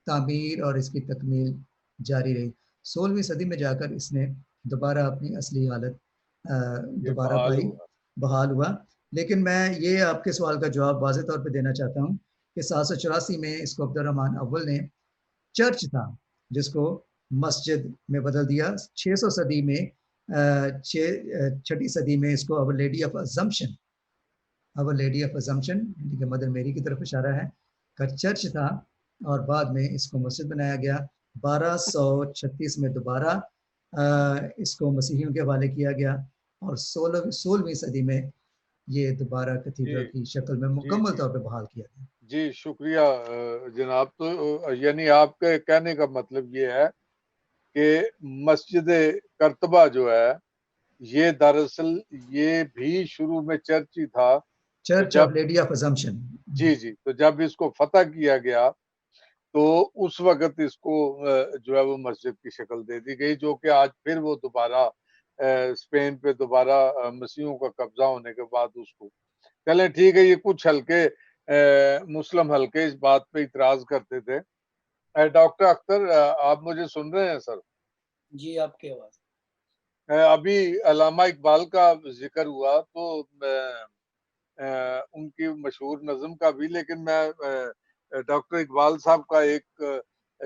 تعمیر اور اس کی تکمیل جاری رہی. 16ویں صدی میں جا کر اس نے دوبارہ اپنی اصلی حالت دوبارہ پائی, بحال ہوا. لیکن میں یہ آپ کے سوال کا جواب واضح طور پہ دینا چاہتا ہوں کہ 784 میں اس کو عبد الرحمن اول نے چرچ تھا جس کو مسجد میں بدل دیا. 600 صدی میں 6ٹھی صدی میں اس کو اور لیڈی آف ازمپشن یعنی کہ مدر میری کی طرف اشارہ ہے کا چرچ تھا, اور بعد میں اس کو مسجد بنایا گیا. 1236 میں دوبارہ اس کو مسیحیوں کے حوالے کیا گیا, اور 16ویں صدی میں یہ دوبارہ کیتھیڈرل کی شکل میں مکمل طور پہ بحال کیا گیا. جی شکریہ جناب. تو یعنی آپ کے کہنے کا مطلب یہ ہے کہ مسجد کرتبہ جو ہے یہ دراصل یہ بھی شروع میں چرچ ہی تھا, church of lady of assumption. جی. تو جب اس کو فتح کیا گیا تو اس وقت اس کو جو ہے وہ مسجد کی شکل دے دی گئی, جو کہ آج پھر وہ دوبارہ اسپین پہ دوبارہ مسیحوں کا قبضہ ہونے کے بعد اس کو چلیں ٹھیک ہے. یہ کچھ حلقے مسلم حلقے اس بات پہ اعتراض کرتے تھے. ڈاکٹر اختر, آپ مجھے سن رہے ہیں سر؟ جی آپ کی آواز. ابھی علامہ اقبال کا ذکر ہوا تو ان کی مشہور نظم کا بھی, لیکن میں ڈاکٹر اقبال صاحب کا ایک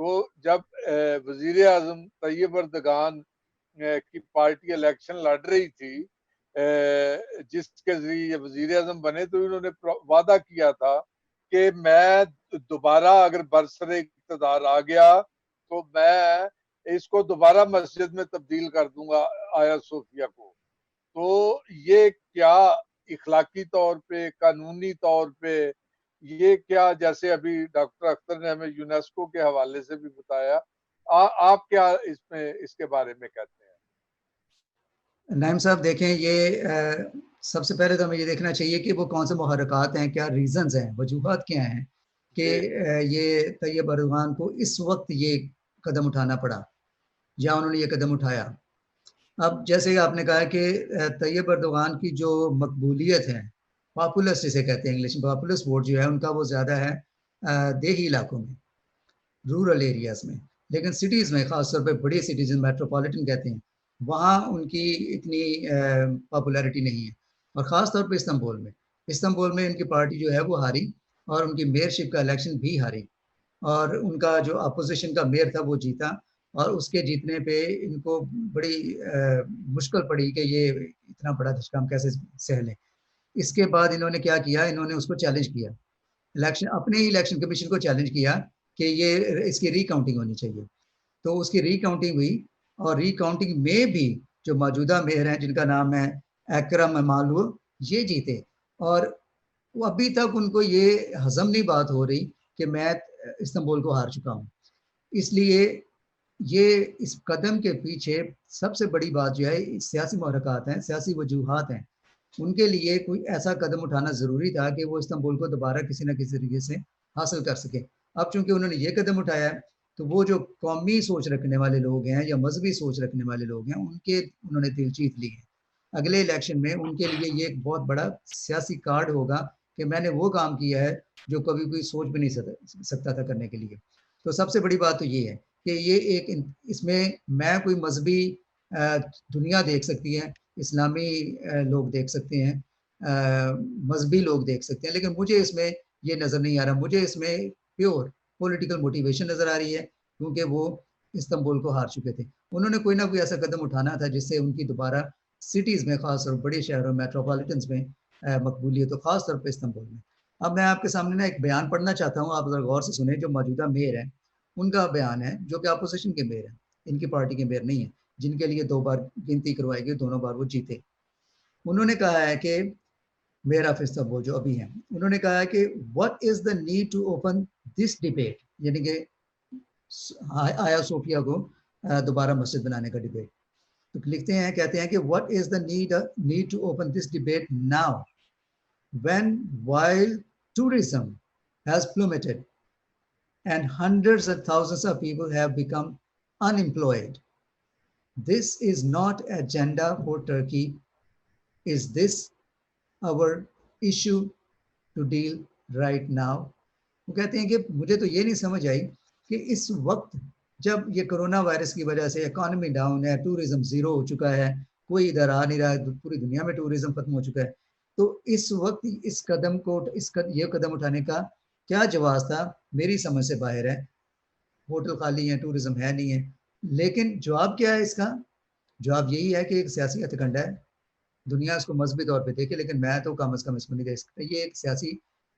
تو جب وزیر اعظم طیب اردگان کی پارٹی الیکشن لڑ رہی تھی جس کے ذریعے یہ وزیر اعظم بنے، تو انہوں نے وعدہ کیا تھا کہ میں دوبارہ اگر برسر اقتدار آ گیا تو میں اس کو دوبارہ مسجد میں تبدیل کر دوں گا آیا صوفیہ کو. تو یہ کیا اخلاقی طور پہ، قانونی طور پہ، یہ کیا، جیسے ابھی ڈاکٹر اختر نے ہمیں یونیسکو کے حوالے سے بھی بتایا، آپ کیا اس کے بارے میں کہتے ہیں؟ نائم صاحب دیکھیں، یہ سب سے پہلے تو ہمیں یہ دیکھنا چاہیے کہ وہ کون سے محرکات ہیں، کیا ریزنز ہیں، وجوہات کیا ہیں کہ یہ طیب اردگان کو اس وقت یہ قدم اٹھانا پڑا یا انہوں نے یہ قدم اٹھایا. اب جیسے آپ نے کہا کہ طیب اردگان کی جو مقبولیت ہے، پاپولسٹ جسے کہتے ہیں انگلش میں، پاپولسٹ ووٹ جو ہے ان کا وہ زیادہ ہے دیہی علاقوں میں، رورل ایریاز میں. لیکن سٹیز میں، خاص طور پہ بڑی سٹیز میٹروپولیٹن کہتے ہیں، وہاں ان کی اتنی پاپولیرٹی نہیں ہے. اور خاص طور پہ استنبول میں ان کی پارٹی جو ہے وہ ہاری، اور ان کی میئرشپ کا الیکشن بھی ہاری، اور ان کا جو اپوزیشن کا میئر تھا وہ جیتا، اور اس کے جیتنے پہ ان کو بڑی مشکل پڑی کہ یہ اتنا بڑا دھچکا ہم کیسے سہ لیں. اس کے بعد انہوں نے کیا کیا، انہوں نے اس کو چیلنج کیا، اپنے ہی الیکشن کمیشن کو چیلنج کیا کہ یہ اس کی ری کاؤنٹنگ ہونی چاہیے. تو اس کی ری کاؤنٹنگ ہوئی، اور ری کاؤنٹنگ میں بھی جو موجودہ میئر ہیں جن کا نام ہے اکرم مالو، یہ جیتے. اور وہ ابھی تک ان کو یہ ہضم نہیں بات ہو رہی کہ میں استنبول کو ہار چکا ہوں. اس لیے یہ اس قدم کے پیچھے سب سے بڑی بات جو ہے سیاسی محرکات ہیں، سیاسی وجوہات ہیں. ان کے لیے کوئی ایسا قدم اٹھانا ضروری تھا کہ وہ استنبول کو دوبارہ کسی نہ کسی طریقے سے حاصل کر سکے. اب چونکہ انہوں نے یہ قدم اٹھایا ہے تو وہ جو قومی سوچ رکھنے والے لوگ ہیں یا مذہبی سوچ رکھنے والے لوگ ہیں انہوں نے دل جیت لی ہے. اگلے الیکشن میں ان کے لیے یہ ایک بہت بڑا سیاسی کارڈ ہوگا کہ میں نے وہ کام کیا ہے جو کبھی کوئی سوچ بھی نہیں سکتا تھا کرنے کے لیے. تو سب سے بڑی بات تو یہ ہے کہ یہ ایک اس میں کوئی مذہبی دنیا دیکھ سکتی ہے، اسلامی لوگ دیکھ سکتے ہیں، مذہبی لوگ دیکھ سکتے ہیں، لیکن مجھے اس میں یہ نظر نہیں آ رہا. مجھے اس میں پیور پولیٹیکل موٹیویشن نظر آ رہی ہے، کیونکہ وہ استنبول کو ہار چکے تھے. انہوں نے کوئی نہ کوئی ایسا قدم اٹھانا تھا جس سے ان کی دوبارہ سٹیز میں، خاص طور بڑے شہروں میٹروپولیٹنز میں مقبولیت ہو، خاص طور پہ استنبول میں. اب میں آپ کے سامنے نا ایک بیان پڑھنا چاہتا ہوں، آپ ذرا غور سے سنیں. جو موجودہ میئر ہیں ان کا بیان ہے، جو کہ اپوزیشن کے میئر ہیں، ان کی پارٹی کے میئر نہیں ہیں، جن کے لیے 2 بار گنتی کروائی گئی، دونوں بار وہ جیتے. انہوں نے کہا ہے کہ میئر آف استنبول جو ابھی ہیں، انہوں نے کہا ہے کہ what is the need to open this debate، یعنی کہ آیا صوفیہ کو دوبارہ مسجد بنانے کا ڈبیٹ. تو لکھتے ہیں، کہتے ہیں کہ what is the need to open this debate now when while tourism has plummeted and hundreds of thousands of people have become unemployed. This is not agenda for Turkey. Is this our issue to deal right now؟ وہ کہتے ہیں کہ مجھے تو یہ نہیں سمجھ آئی کہ اس وقت جب یہ کرونا وائرس کی وجہ سے اکانومی ڈاؤن ہے، ٹورزم زیرو ہو چکا ہے، کوئی ادھر آ نہیں رہا ہے، پوری دنیا میں ٹورزم ختم ہو چکا ہے، تو اس وقت اس قدم کو یہ قدم اٹھانے کا کیا جواز تھا؟ میری سمجھ سے باہر ہے. ہوٹل خالی ہیں، ٹورزم ہے نہیں ہے. لیکن جواب کیا ہے اس کا؟ جواب یہی ہے کہ ایک سیاسی ہتھ کنڈا ہے. دنیا اس کو مذہبی طور پہ دیکھے، لیکن میں تو کم از کم اس کو نہیں دیکھ سکتا. یہ ایک سیاسی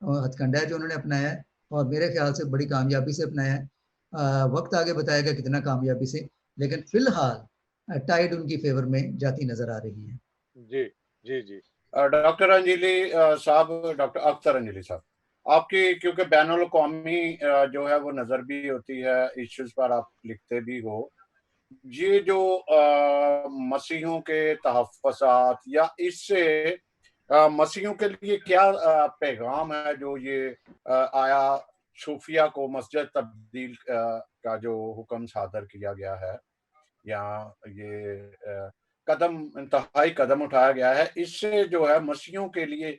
ہتھ کنڈا ہے جو انہوں نے اپنایا ہے، اور میرے خیال سے بڑی کامیابی سے اپنایا ہے. وقت آگے بتائے گا کتنا کامیابی سے، لیکن فی الحال ٹائڈ ان کی فیور میں جاتی نظر آ رہی ہے. جی جی جی ڈاکٹر انجلی صاحب، ڈاکٹر اختر انجلی صاحب، آپ کی کیونکہ بین الاقوامی جو ہے وہ نظر بھی ہوتی ہے، ایشوز پر آپ لکھتے بھی ہو، یہ جو مسیحیوں کے تحفظات یا اس سے مسیحیوں کے لیے کیا پیغام ہے جو یہ آیا صوفیہ کو مسجد تبدیل کا جو حکم صادر کیا گیا ہے، یا یہ قدم انتہائی قدم اٹھایا گیا ہے، اس سے جو ہے مسیحیوں کے لیے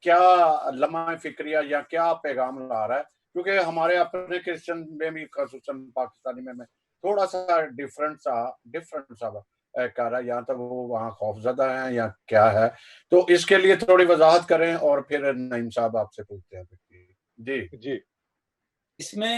کیا لمحہ فکریہ یا کیا پیغام لا رہا ہے؟ کیونکہ ہمارے اپنے کرسچن میں بھی، خصوصاً پاکستانی میں تھوڑا سا ڈفرنٹ سا کر رہا ہے، یا تو وہ وہاں خوف زدہ ہیں یا کیا ہے. تو اس کے لیے تھوڑی وضاحت کریں، اور پھر نعیم صاحب آپ سے پوچھتے ہیں. جی جی اس میں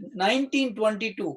1922,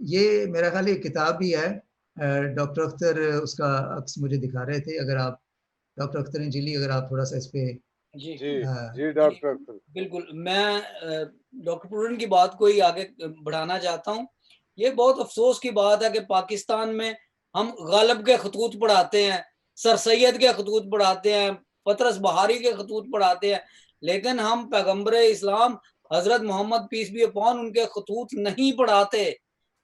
یہ میرا خیال یہ کتاب بھی ہے. ڈاکٹر اختر اس کا عکس مجھے دکھا رہے تھے. اگر آپ ڈاکٹر اختر انجیلی اگر آپ تھوڑا سا اس پہ. جی جی ڈاکٹر اختر بالکل. میں ڈاکٹر پورن کی بات کو ہی آگے بڑھانا چاہتا ہوں. یہ بہت افسوس کی بات ہے کہ پاکستان میں ہم غالب کے خطوط پڑھاتے ہیں, سر سید کے خطوط پڑھاتے ہیں, پطرس بہاری کے خطوط پڑھاتے ہیں, لیکن ہم پیغمبر اسلام حضرت محمد پیس بی اپون ان کے خطوط نہیں پڑھاتے,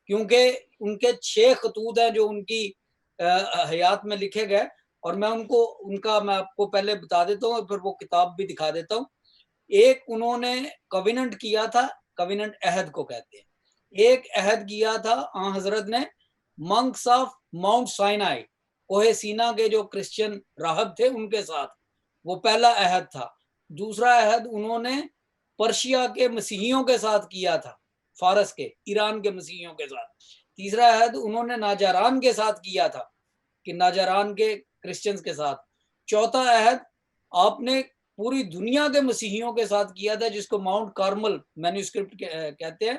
کیونکہ ان کے 6 خطوط ہیں جو ان کی حیات میں لکھے گئے, اور میں ان کا میں آپ کو پہلے بتا دیتا ہوں اور پھر وہ کتاب بھی دکھا دیتا ہوں. ایک انہوں نے کویننٹ کیا تھا, کویننٹ عہد کو کہتے ہیں. ایک عہد کیا تھا آن حضرت نے منکس آف ماؤنٹ سائنائی, کوہ سینا کے جو کرسچن راہب تھے ان کے ساتھ, وہ پہلا عہد تھا. دوسرا عہد انہوں نے پرشیا کے مسیحیوں کے ساتھ کیا تھا, فارس کے ایران کے مسیحیوں کے ساتھ. تیسرا عہد انہوں نے ناجران کے ساتھ کیا تھا, کہ ناجران کے کرسچنز کے ساتھ. چوتھا عہد آپ نے پوری دنیا کے مسیحیوں کے ساتھ کیا تھا, جس کو ماؤنٹ کارمل مینوسکرپٹ کہتے ہیں.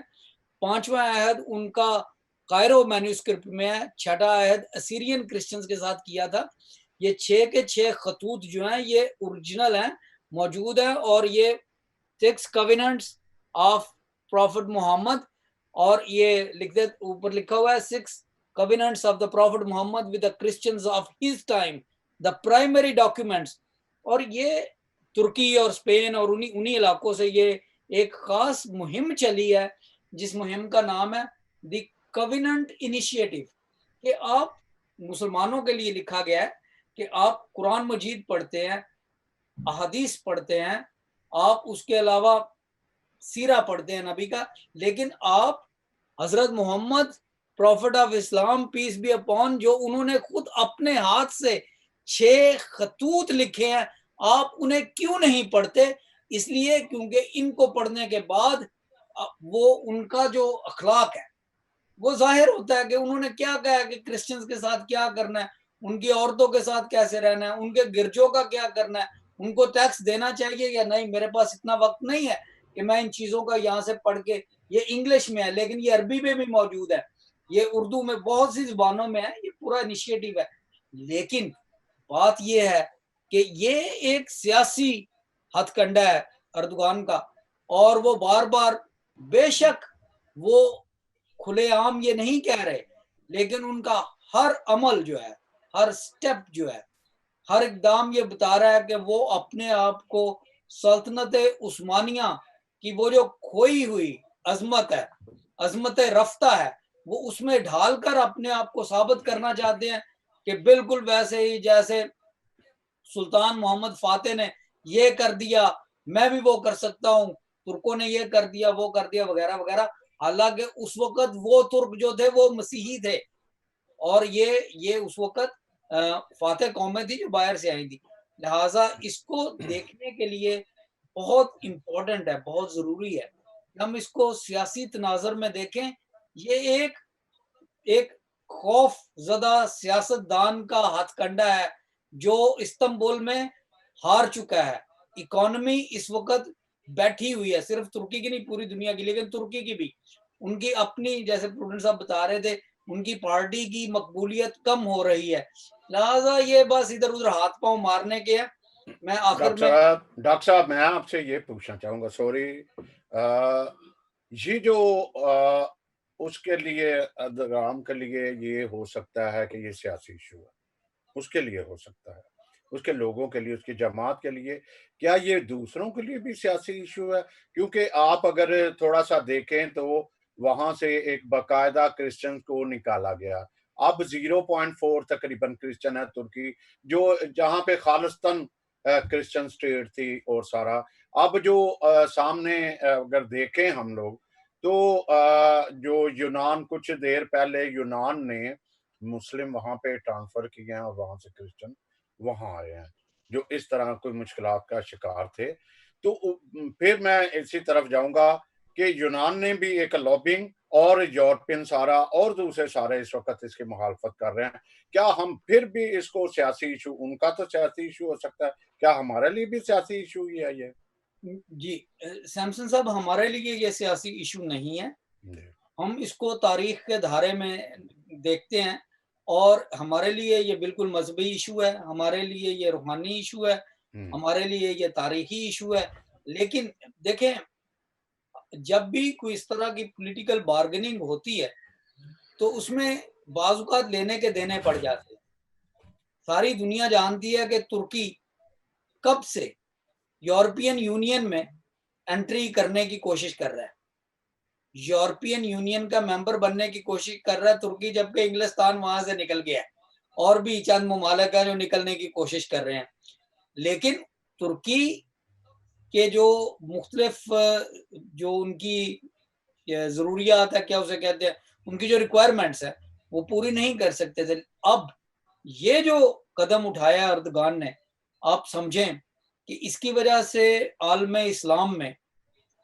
پانچواں عہد ان کا قائرو مینوسکرپٹ میں ہے. چھٹا عہد اسیرین کرسچنز کے ساتھ کیا تھا. یہ 6 کے 6 خطوط جو ہیں یہ اوریجنل ہیں, موجود ہیں, اور یہ 6 covenants آف پروفٹ محمد, اور یہ اوپر لکھا ہوا ہے 6 covenants of the prophet Muhammad with the Christians of his time, the primary documents. اور یہ ترکی اور اسپین اور انہی علاقوں سے یہ ایک خاص مہم چلی ہے, جس مہم کا نام ہے دی کویننٹ انیشیٹو, کہ آپ مسلمانوں کے لیے لکھا گیا ہے کہ آپ قرآن مجید پڑھتے ہیں, احادیث پڑھتے ہیں, آپ اس کے علاوہ سیرہ پڑھتے ہیں نبی کا, لیکن آپ حضرت Muhammad prophet of Islam peace be upon, جو انہوں نے خود اپنے ہاتھ سے 6 خطوط لکھے ہیں, آپ انہیں کیوں نہیں پڑھتے؟ اس لیے کیونکہ ان کو پڑھنے کے بعد وہ ان کا جو اخلاق ہے وہ ظاہر ہوتا ہے کہ انہوں نے کیا کہا ہے کہ کرسچنز کے ساتھ کیا کرنا ہے, ان کی عورتوں کے ساتھ کیسے رہنا ہے, ان کے گرجوں کا کیا کرنا ہے, ان کو ٹیکس دینا چاہیے یا نہیں. میرے پاس اتنا وقت نہیں ہے کہ میں ان چیزوں کا یہاں سے پڑھ کے, یہ انگلش میں ہے لیکن یہ عربی میں بھی موجود ہے, یہ اردو میں بہت سی زبانوں میں ہے, یہ پورا انیشیٹو ہے. لیکن بات یہ ہے کہ یہ ایک سیاسی ہتھ کنڈا ہے اردوغان کا, اور وہ بار بار, بے شک وہ کھلے عام یہ نہیں کہہ رہے, لیکن ان کا ہر عمل جو ہے, ہر سٹیپ جو ہے, ہر اقدام یہ بتا رہا ہے کہ وہ اپنے آپ کو سلطنت عثمانیہ کی وہ جو کھوئی ہوئی عظمت ہے, عظمت رفتہ ہے, وہ اس میں ڈھال کر اپنے آپ کو ثابت کرنا چاہتے ہیں کہ بالکل ویسے ہی جیسے سلطان محمد فاتح نے یہ کر دیا, میں بھی وہ کر سکتا ہوں, ترکوں نے یہ کر دیا, وہ کر دیا, وغیرہ وغیرہ. حالانکہ اس وقت وہ ترک جو تھے وہ مسیحی تھے, اور یہ اس وقت فاتح قومیں تھی جو باہر سے آئی تھی. لہٰذا اس کو دیکھنے کے لیے بہت امپورٹنٹ ہے, بہت ضروری ہے کہ ہم اس کو سیاسی تناظر میں دیکھیں. یہ ایک خوف زدہ سیاست دان کا ہتھ کنڈا ہے جو استنبول میں ہار چکا ہے. اکانومی اس وقت بیٹھی ہوئی ہے, صرف ترکی کی نہیں پوری دنیا کی, لیکن ترکی کی بھی, ان کی اپنی, جیسے پروڈنٹ صاحب بتا رہے تھے, ان کی پارٹی کی مقبولیت کم ہو رہی ہے. لہٰذا یہ بس ادھر ادھر ہاتھ پاؤں مارنے کے ہیں. میں آخر میں ڈاکٹر صاحب میں آپ سے یہ پوچھنا چاہوں گا, سوری, یہ جو اس کے لیے ادغام کے لیے یہ ہو سکتا ہے کہ یہ سیاسی ایشو ہے, اس کے لیے ہو سکتا ہے, اس کے لوگوں کے لیے, اس کی جماعت کے لیے, کیا یہ دوسروں کے لیے بھی سیاسی ایشو ہے؟ کیونکہ آپ اگر تھوڑا سا دیکھیں تو وہاں سے ایک باقاعدہ کرسچن کو نکالا گیا, اب 0.4 تقریباً کرسچن ہے ترکی, جو جہاں پہ خالصتاً کرسچن سٹیٹ تھی اور سارا. اب جو سامنے اگر دیکھیں ہم لوگ تو جو یونان, کچھ دیر پہلے یونان نے مسلم وہاں پہ ٹرانسفر کیے ہیں اور وہاں سے کرسچن وہاں آئے ہیں جو اس طرح کوئی مشکلات کا شکار تھے. تو پھر میں اسی طرف جاؤں گا کہ یونان نے بھی ایک لابنگ, اور یورپین سارا اور دوسرے سارے اس وقت اس کی مخالفت کر رہے ہیں. کیا ہم پھر بھی اس کو سیاسی ایشو, ان کا تو سیاسی ایشو ہو سکتا ہے, کیا ہمارے لیے بھی سیاسی ایشو ہی ہے یہ؟ جی سیمسن صاحب, ہمارے لیے یہ سیاسی ایشو نہیں ہے. ہم اس کو تاریخ کے دھارے میں دیکھتے ہیں اور ہمارے لیے یہ بالکل مذہبی ایشو ہے، ہمارے لیے یہ روحانی ایشو ہے، ہمارے لیے یہ تاریخی ایشو ہے. لیکن دیکھیں جب بھی کوئی اس طرح کی پولیٹیکل بارگننگ ہوتی ہے تو اس میں بعض اوقات لینے کے دینے پڑ جاتے ہیں. ساری دنیا جانتی ہے کہ ترکی کب سے یورپین یونین میں انٹری کرنے کی کوشش کر رہا ہے، یورپین یونین کا ممبر بننے کی کوشش کر رہا ہے ترکی، جبکہ انگلستان وہاں سے نکل گیا ہے اور بھی چند ممالک ہیں جو نکلنے کی کوشش کر رہے ہیں. لیکن ترکی کے جو مختلف جو ان کی ضروریات ہے، کیا اسے کہتے ہیں، ان کی جو ریکوائرمنٹس ہیں وہ پوری نہیں کر سکتے تھے. اب یہ جو قدم اٹھایا اردگان نے، آپ سمجھیں کہ اس کی وجہ سے عالم اسلام میں،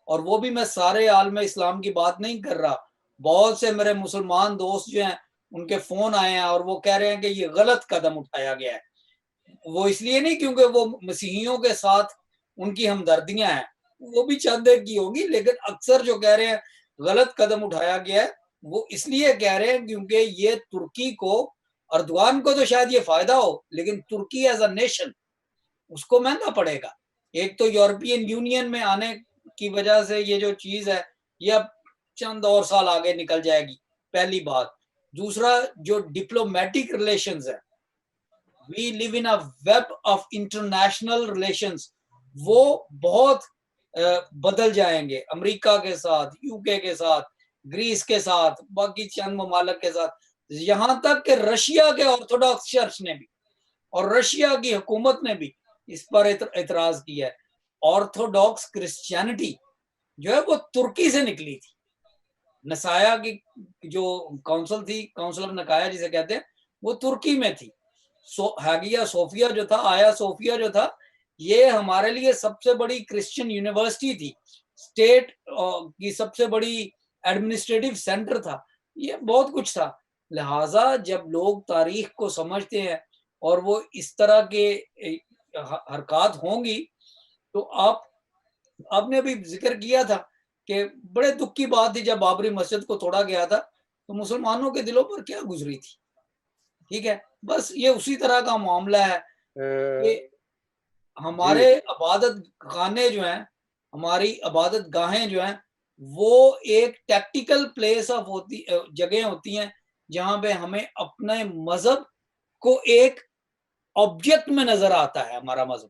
اور وہ بھی میں سارے عالم اسلام کی بات نہیں کر رہا، بہت سے میرے مسلمان دوست جو ہیں ان کے فون آئے ہیں اور وہ کہہ رہے ہیں کہ یہ غلط قدم اٹھایا گیا ہے. وہ اس لیے نہیں کیونکہ وہ مسیحیوں کے ساتھ ان کی ہمدردیاں ہیں، وہ بھی چند ایک کی ہوگی، لیکن اکثر جو کہہ رہے ہیں غلط قدم اٹھایا گیا ہے وہ اس لیے کہہ رہے ہیں کیونکہ یہ ترکی کو، اردوغان کو تو شاید یہ فائدہ ہو لیکن ترکی ایز اے نیشن اس کو مہنگا پڑے گا. ایک تو یورپین یونین میں آنے کی وجہ سے یہ جو چیز ہے یہ اب چند اور سال آگے نکل جائے گی، پہلی بات. دوسرا جو ڈپلومیٹک ریلیشنز ہیں، we live in a web of international relations, وہ بہت بدل جائیں گے امریکہ کے ساتھ، یو کے ساتھ، گریس کے ساتھ، باقی چند ممالک کے ساتھ، یہاں تک کہ رشیا کے آرتھوڈاکس چرچ نے بھی اور رشیا کی حکومت نے بھی اس پر اعتراض کیا ہے. آرتھوڈاکس کرسچینٹی جو ہے وہ ترکی سے نکلی تھی. نسایا کی جو کونسل تھی، کونسل آف نکایا جسے کہتے ہیں، وہ ترکی میں تھی. ہیگیا صوفیہ جو تھا، آیا صوفیہ جو تھا، یہ ہمارے لیے سب سے بڑی کرسچین یونیورسٹی تھی، اسٹیٹ کی سب سے بڑی ایڈمنسٹریٹو سینٹر تھا، یہ بہت کچھ تھا. لہٰذا جب لوگ تاریخ کو سمجھتے ہیں اور وہ اس طرح کے حرکات ہوں گی تو آپ نے ابھی ذکر کیا تھا کہ بڑے دکھ کی بات تھی جب بابری مسجد کو توڑا گیا تھا تو مسلمانوں کے دلوں پر کیا گزری تھی. ٹھیک ہے، بس یہ اسی طرح کا معاملہ ہے کہ ہمارے عبادت خانے جو ہیں، ہماری عبادت گاہیں جو ہیں، وہ ایک ٹیکٹیکل پلیس آف جگہیں ہوتی ہیں جہاں پہ ہمیں اپنے مذہب کو ایک آبجیکٹ میں نظر آتا ہے ہمارا مذہب،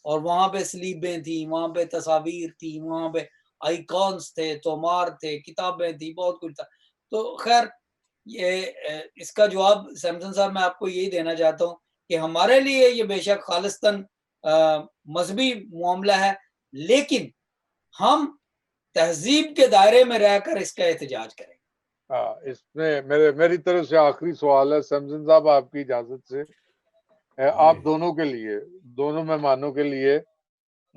اور وہاں پہ سلیبیں تھیں، وہاں پہ تصاویر تھی، وہاں پہ آئیکونس تھے، تومار تھے، کتابیں تھی، بہت کچھ تھا. تو خیر یہ اس کا جواب سیمسن صاحب میں آپ کو یہی دینا چاہتا ہوں کہ ہمارے لیے یہ بے شک خالصتاً مذہبی معاملہ ہے، لیکن ہم تہذیب کے دائرے میں رہ کر اس کا احتجاج کریں. اس میں میری طرف سے آخری سوال ہے سیمسن صاحب، آپ کی اجازت سے آپ دونوں کے لیے، دونوں مہمانوں کے لیے،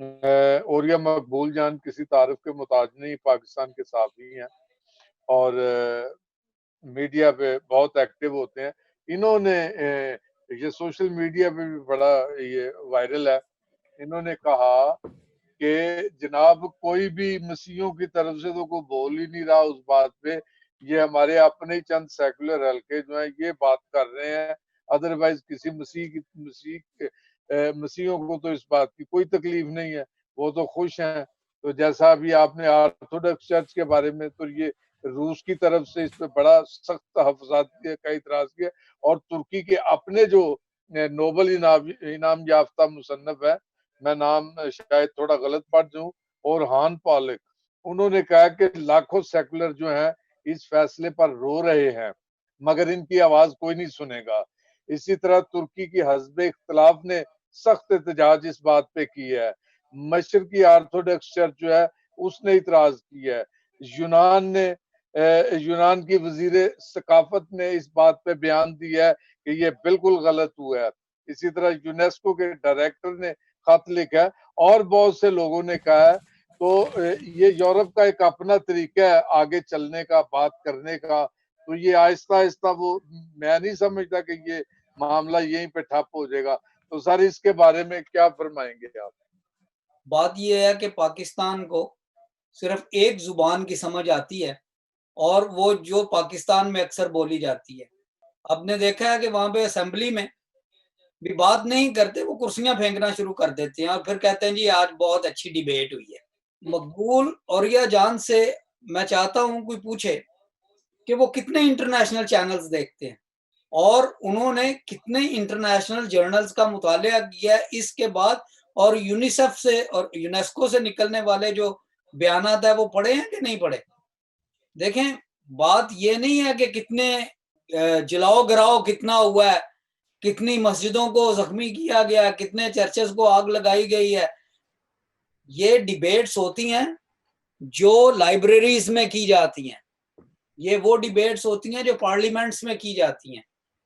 اوریا مقبول جان کسی تعارف کے محتاج نہیں، پاکستان کے صحافی ہیں اور میڈیا پہ بہت ایکٹیو ہوتے ہیں. انہوں نے یہ سوشل میڈیا پہ بھی بڑا یہ وائرل ہے، انہوں نے کہا کہ جناب کوئی بھی مسیحیوں کی طرف سے تو کوئی بول ہی نہیں رہا اس بات پہ، یہ ہمارے اپنے ہی چند سیکولر حلقے جو ہیں یہ بات کر رہے ہیں، ادروائز کسی مسیحیوں کو تو اس بات کی کوئی تکلیف نہیں ہے، وہ تو خوش ہیں. تو جیسا ابھی آپ نے آرتھوڈاکس چرچ کے بارے میں، تو یہ روس کی طرف سے اس پہ بڑا سخت تحفظات کا اعتراض کیا، اور ترکی کے اپنے جو نوبل انعام یافتہ مصنف ہے، میں نام شاید تھوڑا غلط پڑھ جاؤں، اور ہان پالک، انہوں نے کہا کہ لاکھوں سیکولر جو ہیں اس فیصلے پر رو رہے ہیں مگر ان کی آواز کوئی نہیں سنے گا. اسی طرح ترکی کی حزب اختلاف نے سخت احتجاج اس بات پہ کی ہے. مشرقی آرتھوڈکس چرچ جو ہے اس نے اعتراض کیا ہے. یونان کی وزیر ثقافت نے اس بات پہ بیان دیا ہے کہ یہ بالکل غلط ہوا ہے. اسی طرح یونیسکو کے ڈائریکٹر نے خط لکھا ہے اور بہت سے لوگوں نے کہا ہے. تو یہ یورپ کا ایک اپنا طریقہ ہے آگے چلنے کا، بات کرنے کا. تو یہ آہستہ آہستہ وہ، میں نہیں سمجھتا کہ یہ معاملہ یہیں پہ ٹھپ ہو جائے گا. تو سر اس کے بارے میں کیا فرمائیں گے آپ؟ بات یہ ہے کہ پاکستان کو صرف ایک زبان کی سمجھ آتی ہے اور وہ جو پاکستان میں اکثر بولی جاتی ہے. آپ نے دیکھا ہے کہ وہاں پہ اسمبلی میں بھی بات نہیں کرتے, وہ کرسیاں پھینکنا شروع کر دیتے ہیں اور پھر کہتے ہیں جی آج بہت اچھی ڈیبیٹ ہوئی ہے. مقبول عوریہ جان سے میں چاہتا ہوں کوئی پوچھے کہ وہ کتنے انٹرنیشنل چینلز دیکھتے ہیں اور انہوں نے کتنے انٹرنیشنل جرنلز کا مطالعہ کیا ہے اس کے بعد, اور یونیسیف سے اور یونیسکو سے نکلنے والے جو بیانات ہیں وہ پڑھے ہیں کہ نہیں پڑھے. دیکھیں بات یہ نہیں ہے کہ کتنے جلاؤ گراؤ کتنا ہوا ہے, کتنی مسجدوں کو زخمی کیا گیا, کتنے چرچز کو آگ لگائی گئی ہے. یہ ڈیبیٹس ہوتی ہیں جو لائبریریز میں کی جاتی ہیں, یہ وہ ڈیبیٹس ہوتی ہیں جو پارلیمنٹس میں کی جاتی ہیں.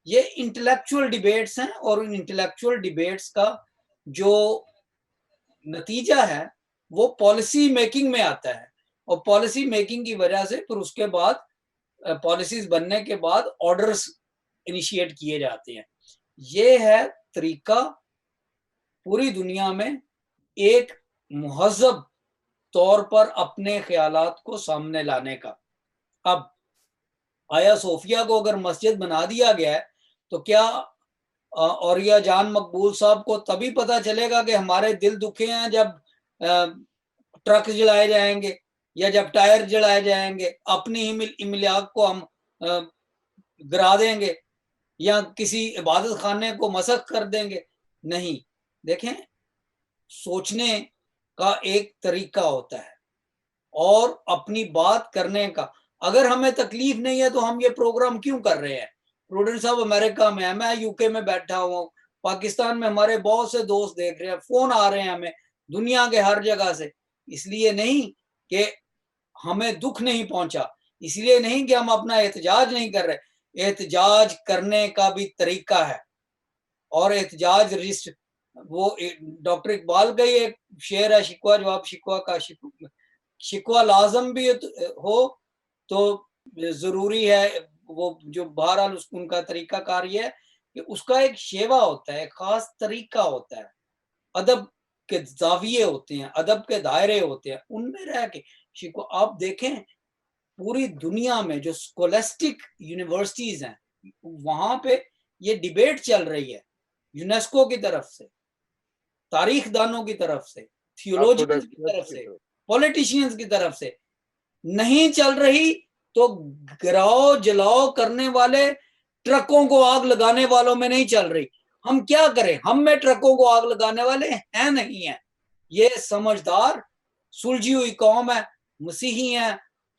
یہ انٹلیکچوئل ڈیبیٹس ہیں اور ان انٹلیکچوئل ڈیبیٹس کا جو نتیجہ ہے وہ پالیسی میکنگ میں آتا ہے, اور پالیسی میکنگ کی وجہ سے پھر اس کے بعد پالیسیز بننے کے بعد آرڈرز انیشیٹ کیے جاتے ہیں. یہ ہے طریقہ پوری دنیا میں ایک مہذب طور پر اپنے خیالات کو سامنے لانے کا. اب آیا صوفیہ کو اگر مسجد بنا دیا گیا ہے تو کیا عوریہ جان مقبول صاحب کو تبھی پتہ چلے گا کہ ہمارے دل دکھے ہیں جب ٹرک جلائے جائیں گے یا جب ٹائر جلائے جائیں گے, اپنی ہی املاک کو ہم گرا دیں گے یا کسی عبادت خانے کو مسخ کر دیں گے؟ نہیں. دیکھیں سوچنے کا ایک طریقہ ہوتا ہے اور اپنی بات کرنے کا. اگر ہمیں تکلیف نہیں ہے تو ہم یہ پروگرام کیوں کر رہے ہیں؟ پروڈنٹ صاحب امریکہ میں ہے, میں یو کے میں بیٹھا ہوں, پاکستان میں ہمارے بہت سے دوست دیکھ رہے ہیں, فون آ رہے ہیں ہمیں دنیا کے ہر جگہ سے. اس لیے نہیں کہ ہمیں دکھ نہیں پہنچا, اس لیے نہیں کہ ہم اپنا احتجاج نہیں کر رہے. احتجاج کرنے کا بھی طریقہ ہے, اور احتجاج رجسٹر, وہ ڈاکٹر اقبال کا ہی ایک شعر ہے, شکوہ جواب شکوہ کا شکوہ لازم بھی ہو تو ضروری ہے. وہ جو بہرحال ان کا طریقہ کار یہ ہے کہ اس کا ایک شیوا ہوتا ہے, ایک خاص طریقہ ہوتا ہے, ادب کے زاویے ہوتے ہیں, ادب کے دائرے ہوتے ہیں, ان میں رہ کے شکوہ. آپ دیکھیں پوری دنیا میں جو اسکولسٹک یونیورسٹیز ہیں وہاں پہ یہ ڈیبیٹ چل رہی ہے, یونیسکو کی طرف سے, تاریخ دانوں کی طرف سے, تھیولوجینز کی طرف سے, پولیٹیشینز کی طرف سے. نہیں چل رہی تو گراؤ جلاؤ کرنے والے ٹرکوں کو آگ لگانے والوں میں نہیں چل رہی. ہم کیا کریں, ہم میں ٹرکوں کو آگ لگانے والے ہیں نہیں ہیں. یہ سمجھدار سلجھی ہوئی قوم ہے, مسیحی ہیں,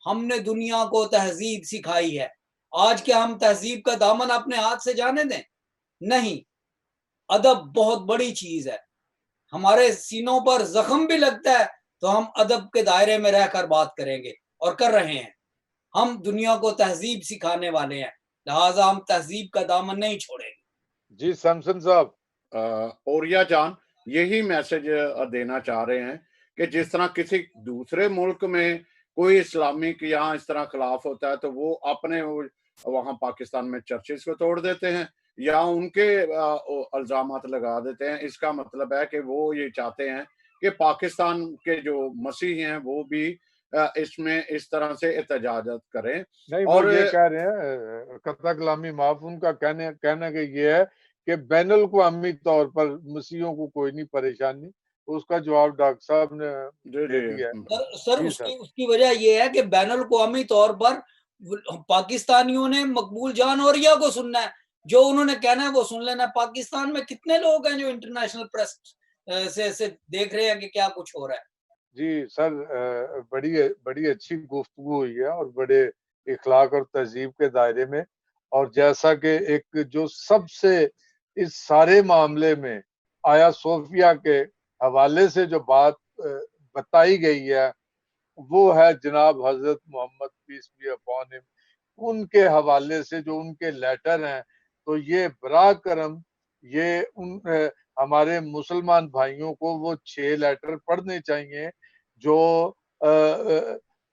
ہم نے دنیا کو تہذیب سکھائی ہے. آج کیا ہم تہذیب کا دامن اپنے ہاتھ سے جانے دیں؟ نہیں. ادب بہت بڑی چیز ہے, ہمارے سینوں پر زخم بھی لگتا ہے تو ہم ادب کے دائرے میں رہ کر بات کریں گے, اور کر رہے ہیں. ہم دنیا کو تہذیب سکھانے والے ہیں, لہٰذا ہم تہذیب کا دامن نہیں چھوڑیں گے. جی سیمسن صاحب. عوریہ جان یہی میسج دینا چاہ رہے ہیں کہ جس طرح کسی دوسرے ملک میں کوئی اسلامک یہاں اس طرح خلاف ہوتا ہے تو وہ اپنے وہاں پاکستان میں چرچز کو توڑ دیتے ہیں یا ان کے الزامات لگا دیتے ہیں. اس کا مطلب ہے کہ وہ یہ چاہتے ہیں کہ پاکستان کے جو مسیحی ہیں وہ بھی اس میں اس طرح سے احتجاجات کریں. نہیں, وہ یہ کہہ رہے ہیں, قطع کلامی معاف, ان کا کہنا کہ یہ ہے کہ بین الاقوامی طور پر مسیحیوں کو کوئی نہیں پریشانی. اس کا جواب ڈاکٹر صاحب نے دے دیا ہے. سر اس کی وجہ یہ ہے کہ بین الاقوامی طور پر پاکستانیوں نے مقبول جان عوریہ کو سننا ہے, جو انہوں نے کہنا ہے وہ سن لینا. پاکستان میں کتنے لوگ ہیں جو انٹرنیشنل پریس سے دیکھ رہے ہیں کہ کیا کچھ ہو رہا ہے. جی سر, بڑی اچھی گفتگو ہوئی ہے اور بڑے اخلاق اور تہذیب کے دائرے میں. اور جیسا کہ ایک جو سب سے اس سارے معاملے میں آیا صوفیہ کے حوالے سے جو بات بتائی گئی ہے وہ ہے جناب حضرت محمد پیس بی اپون ہم. ان کے حوالے سے جو ان کے لیٹر ہیں, تو یہ براہ کرم یہ ہمارے مسلمان بھائیوں کو وہ 6 لیٹر پڑھنے چاہیے جو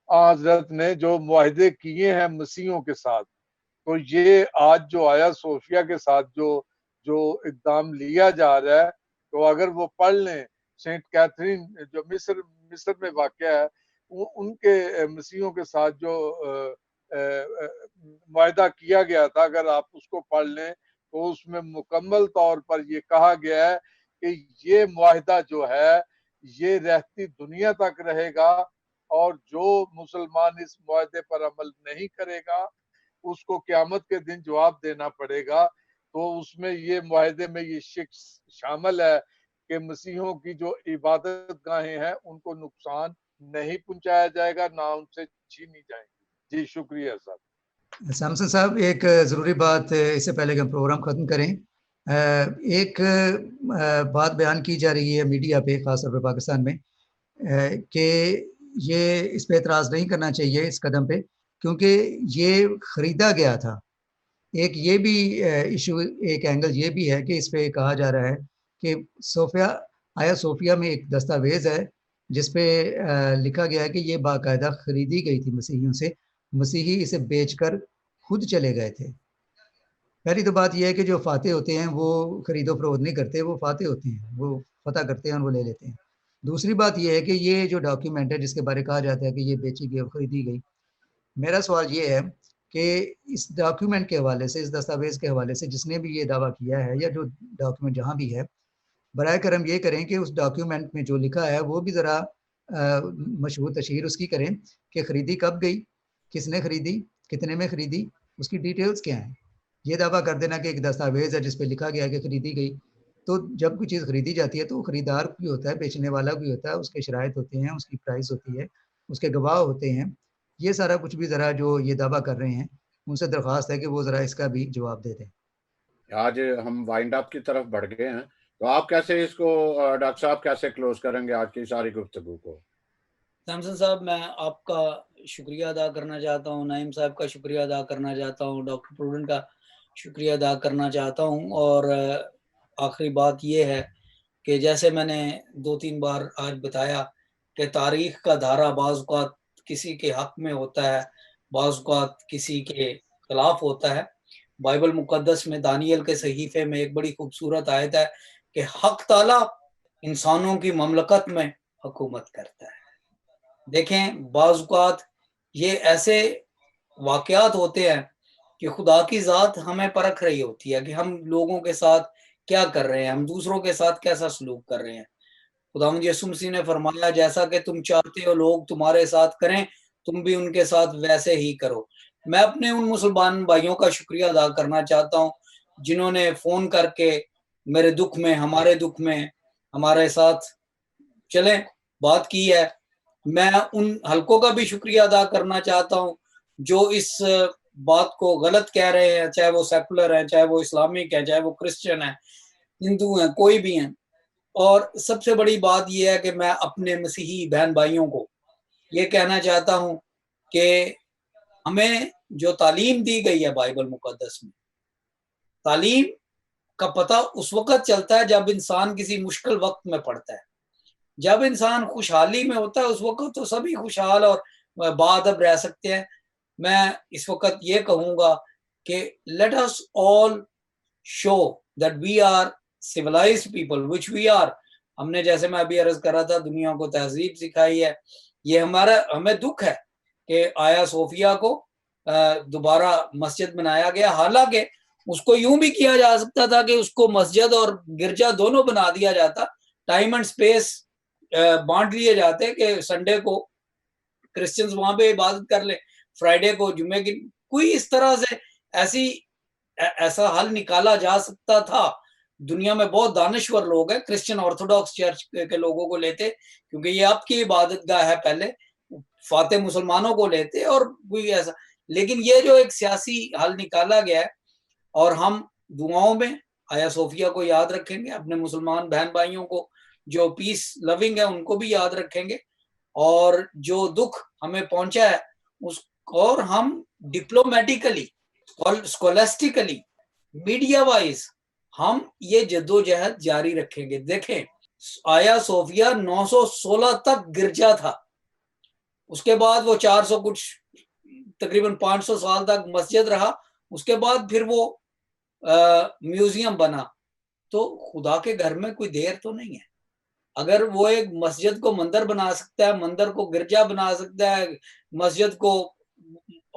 حضرت نے جو معاہدے کیے ہیں مسیحیوں کے ساتھ. تو یہ آج جو آیا صوفیہ کے ساتھ جو اقدام لیا جا رہا ہے, تو اگر وہ پڑھ لیں, سینٹ کیتھرین جو مصر میں واقع ہے, ان کے مسیحیوں کے ساتھ جو معاہدہ کیا گیا تھا، اگر آپ اس کو پڑھ لیں تو اس میں مکمل طور پر یہ کہا گیا ہے کہ یہ معاہدہ جو ہے یہ رہتی دنیا تک رہے گا، اور جو مسلمان اس معاہدے پر عمل نہیں کرے گا اس کو قیامت کے دن جواب دینا پڑے گا۔ تو اس میں یہ معاہدے میں یہ شک شامل ہے کہ مسیحوں کی جو عبادت گاہیں ہیں ان کو نقصان نہیں پہنچایا جائے گا، نہ ان سے چھینی جائیں گی۔ جی شکریہ صاحب۔ سامسن صاحب، ایک ضروری بات اس سے پہلے کہ ہم پروگرام ختم کریں، ایک بات بیان کی جا رہی ہے میڈیا پہ، خاص طور پہ پاکستان میں، کہ یہ اس پہ اعتراض نہیں کرنا چاہیے اس قدم پہ، کیونکہ یہ خریدا گیا تھا۔ ایک یہ بھی ایشو، ایک اینگل یہ بھی ہے کہ اس پہ کہا جا رہا ہے کہ آیا صوفیہ میں ایک دستاویز ہے جس پہ لکھا گیا ہے کہ یہ باقاعدہ خریدی گئی تھی مسیحیوں سے، مسیحی اسے بیچ کر خود چلے گئے تھے۔ پہلی تو بات یہ ہے کہ جو فاتح ہوتے ہیں وہ خرید و فروخت نہیں کرتے، وہ فاتح ہوتے ہیں، وہ فتح کرتے ہیں اور وہ لے لیتے ہیں۔ دوسری بات یہ ہے کہ یہ جو ڈاکیومنٹ ہے جس کے بارے کہا جاتا ہے کہ یہ بیچی گئی اور خریدی گئی، میرا سوال یہ ہے کہ اس ڈاکیومنٹ کے حوالے سے، اس دستاویز کے حوالے سے جس نے بھی یہ دعویٰ کیا ہے، یا جو ڈاکیومنٹ جہاں بھی ہے، برائے کرم یہ کریں کہ اس ڈاکیومنٹ میں جو لکھا ہے وہ بھی ذرا مشہور تشہیر اس کی کریں کہ خریدی کب گئی، کس نے خریدی، کتنے میں خریدی، اس کی ڈیٹیلز کیا ہیں۔ یہ دعویٰ کر دینا کہ ایک دستاویز ہے جس پہ لکھا گیا کہ خریدی گئی، تو جب کوئی چیز خریدی جاتی ہے تو وہ خریدار بھی ہوتا ہے، بیچنے والا بھی ہوتا ہے، اس کے شرائط ہوتے ہیں، اس کی پرائس ہوتی ہے، اس کے گواہ ہوتے ہیں، یہ سارا کچھ بھی ذرا جو یہ دعویٰ کر رہے ہیں ان سے درخواست ہے کہ وہ ذرا اس کا بھی جواب دے دیں۔ آج ہم وائنڈ اپ کی طرف بڑھ گئے ہیں، تو آپ کیسے اس کو ڈاکٹر صاحب کیسے کلوز کریں گے آج کی ساری گفتگو کو؟ سامسن صاحب، میں آپ کا شکریہ ادا کرنا چاہتا ہوں، نعیم صاحب کا شکریہ ادا کرنا چاہتا ہوں، ڈاکٹر پروڈن کا شکریہ ادا کرنا چاہتا ہوں، اور آخری بات یہ ہے کہ جیسے میں نے 2-3 بار آج بتایا کہ تاریخ کا دھارا بعض اوقات کسی کے حق میں ہوتا ہے، بعض اوقات کسی کے خلاف ہوتا ہے۔ بائبل مقدس میں دانیل کے صحیفے میں ایک بڑی خوبصورت آیت ہے کہ حق تعالیٰ انسانوں کی مملکت میں حکومت کرتا ہے۔ دیکھیں، بعض اوقات یہ ایسے واقعات ہوتے ہیں کہ خدا کی ذات ہمیں پرکھ رہی ہوتی ہے کہ ہم لوگوں کے ساتھ کیا کر رہے ہیں، ہم دوسروں کے ساتھ کیسا سلوک کر رہے ہیں۔ خداوند یسوع مسیح نے فرمایا جیسا کہ تم چاہتے ہو لوگ تمہارے ساتھ کریں، تم بھی ان کے ساتھ ویسے ہی کرو۔ میں اپنے ان مسلمان بھائیوں کا شکریہ ادا کرنا چاہتا ہوں جنہوں نے فون کر کے میرے دکھ میں، ہمارے دکھ میں ہمارے ساتھ چلیں بات کی ہے۔ میں ان حلقوں کا بھی شکریہ ادا کرنا چاہتا ہوں جو اس بات کو غلط کہہ رہے ہیں، چاہے وہ سیکولر ہیں، چاہے وہ اسلامک ہیں، چاہے وہ کرسچن ہیں، ہندو ہیں، کوئی بھی ہیں۔ اور سب سے بڑی بات یہ ہے کہ میں اپنے مسیحی بہن بھائیوں کو یہ کہنا چاہتا ہوں کہ ہمیں جو تعلیم دی گئی ہے بائبل مقدس میں، تعلیم کا پتہ اس وقت چلتا ہے جب انسان کسی مشکل وقت میں پڑتا ہے۔ جب انسان خوشحالی میں ہوتا ہے اس وقت تو سبھی خوشحال اور باادب رہ سکتے ہیں۔ میں اس وقت یہ کہوں گا کہ let us all show that we are civilized people which we are۔ ہم نے، جیسے میں ابھی عرض کر رہا تھا، دنیا کو تہذیب سکھائی ہے۔ یہ ہمیں دکھ ہے کہ آیا صوفیہ کو دوبارہ مسجد بنایا گیا، حالانکہ اس کو یوں بھی کیا جا سکتا تھا کہ اس کو مسجد اور گرجا دونوں بنا دیا جاتا، ٹائم اینڈ سپیس بانٹ لیے جاتے کہ سنڈے کو کرسچنز وہاں پہ عبادت کر لیں، فرائیڈے کو جمعے کی، کوئی اس طرح سے ایسا حل نکالا جا سکتا تھا۔ دنیا میں بہت دانشور لوگ ہیں، کرسچن آرتھوڈاکس چرچ کے لوگوں کو لیتے کیونکہ یہ آپ کی عبادت گاہ ہے، پہلے فاتح مسلمانوں کو لیتے اور کوئی ایسا، لیکن یہ جو ایک سیاسی حل نکالا گیا ہے، اور ہم دعاؤں میں آیا صوفیہ کو یاد رکھیں گے، اپنے مسلمان بہن بھائیوں کو جو پیس لونگ ہے ان کو بھی یاد رکھیں گے، اور جو دکھ ہمیں پہنچا ہے اس، اور ہم ڈپلومیٹیکلی، اسکولسٹیکلی، میڈیا وائز ہم یہ جدوجہد جاری رکھیں گے۔ دیکھیں، آیا صوفیہ 916 تک گرجا تھا، اس کے بعد وہ 400 کچھ تقریباً 500 سال تک مسجد رہا، اس کے بعد پھر وہ میوزیم بنا۔ تو خدا کے گھر میں کوئی دیر تو نہیں ہے۔ اگر وہ ایک مسجد کو مندر بنا سکتا ہے، مندر کو گرجا بنا سکتا ہے، مسجد کو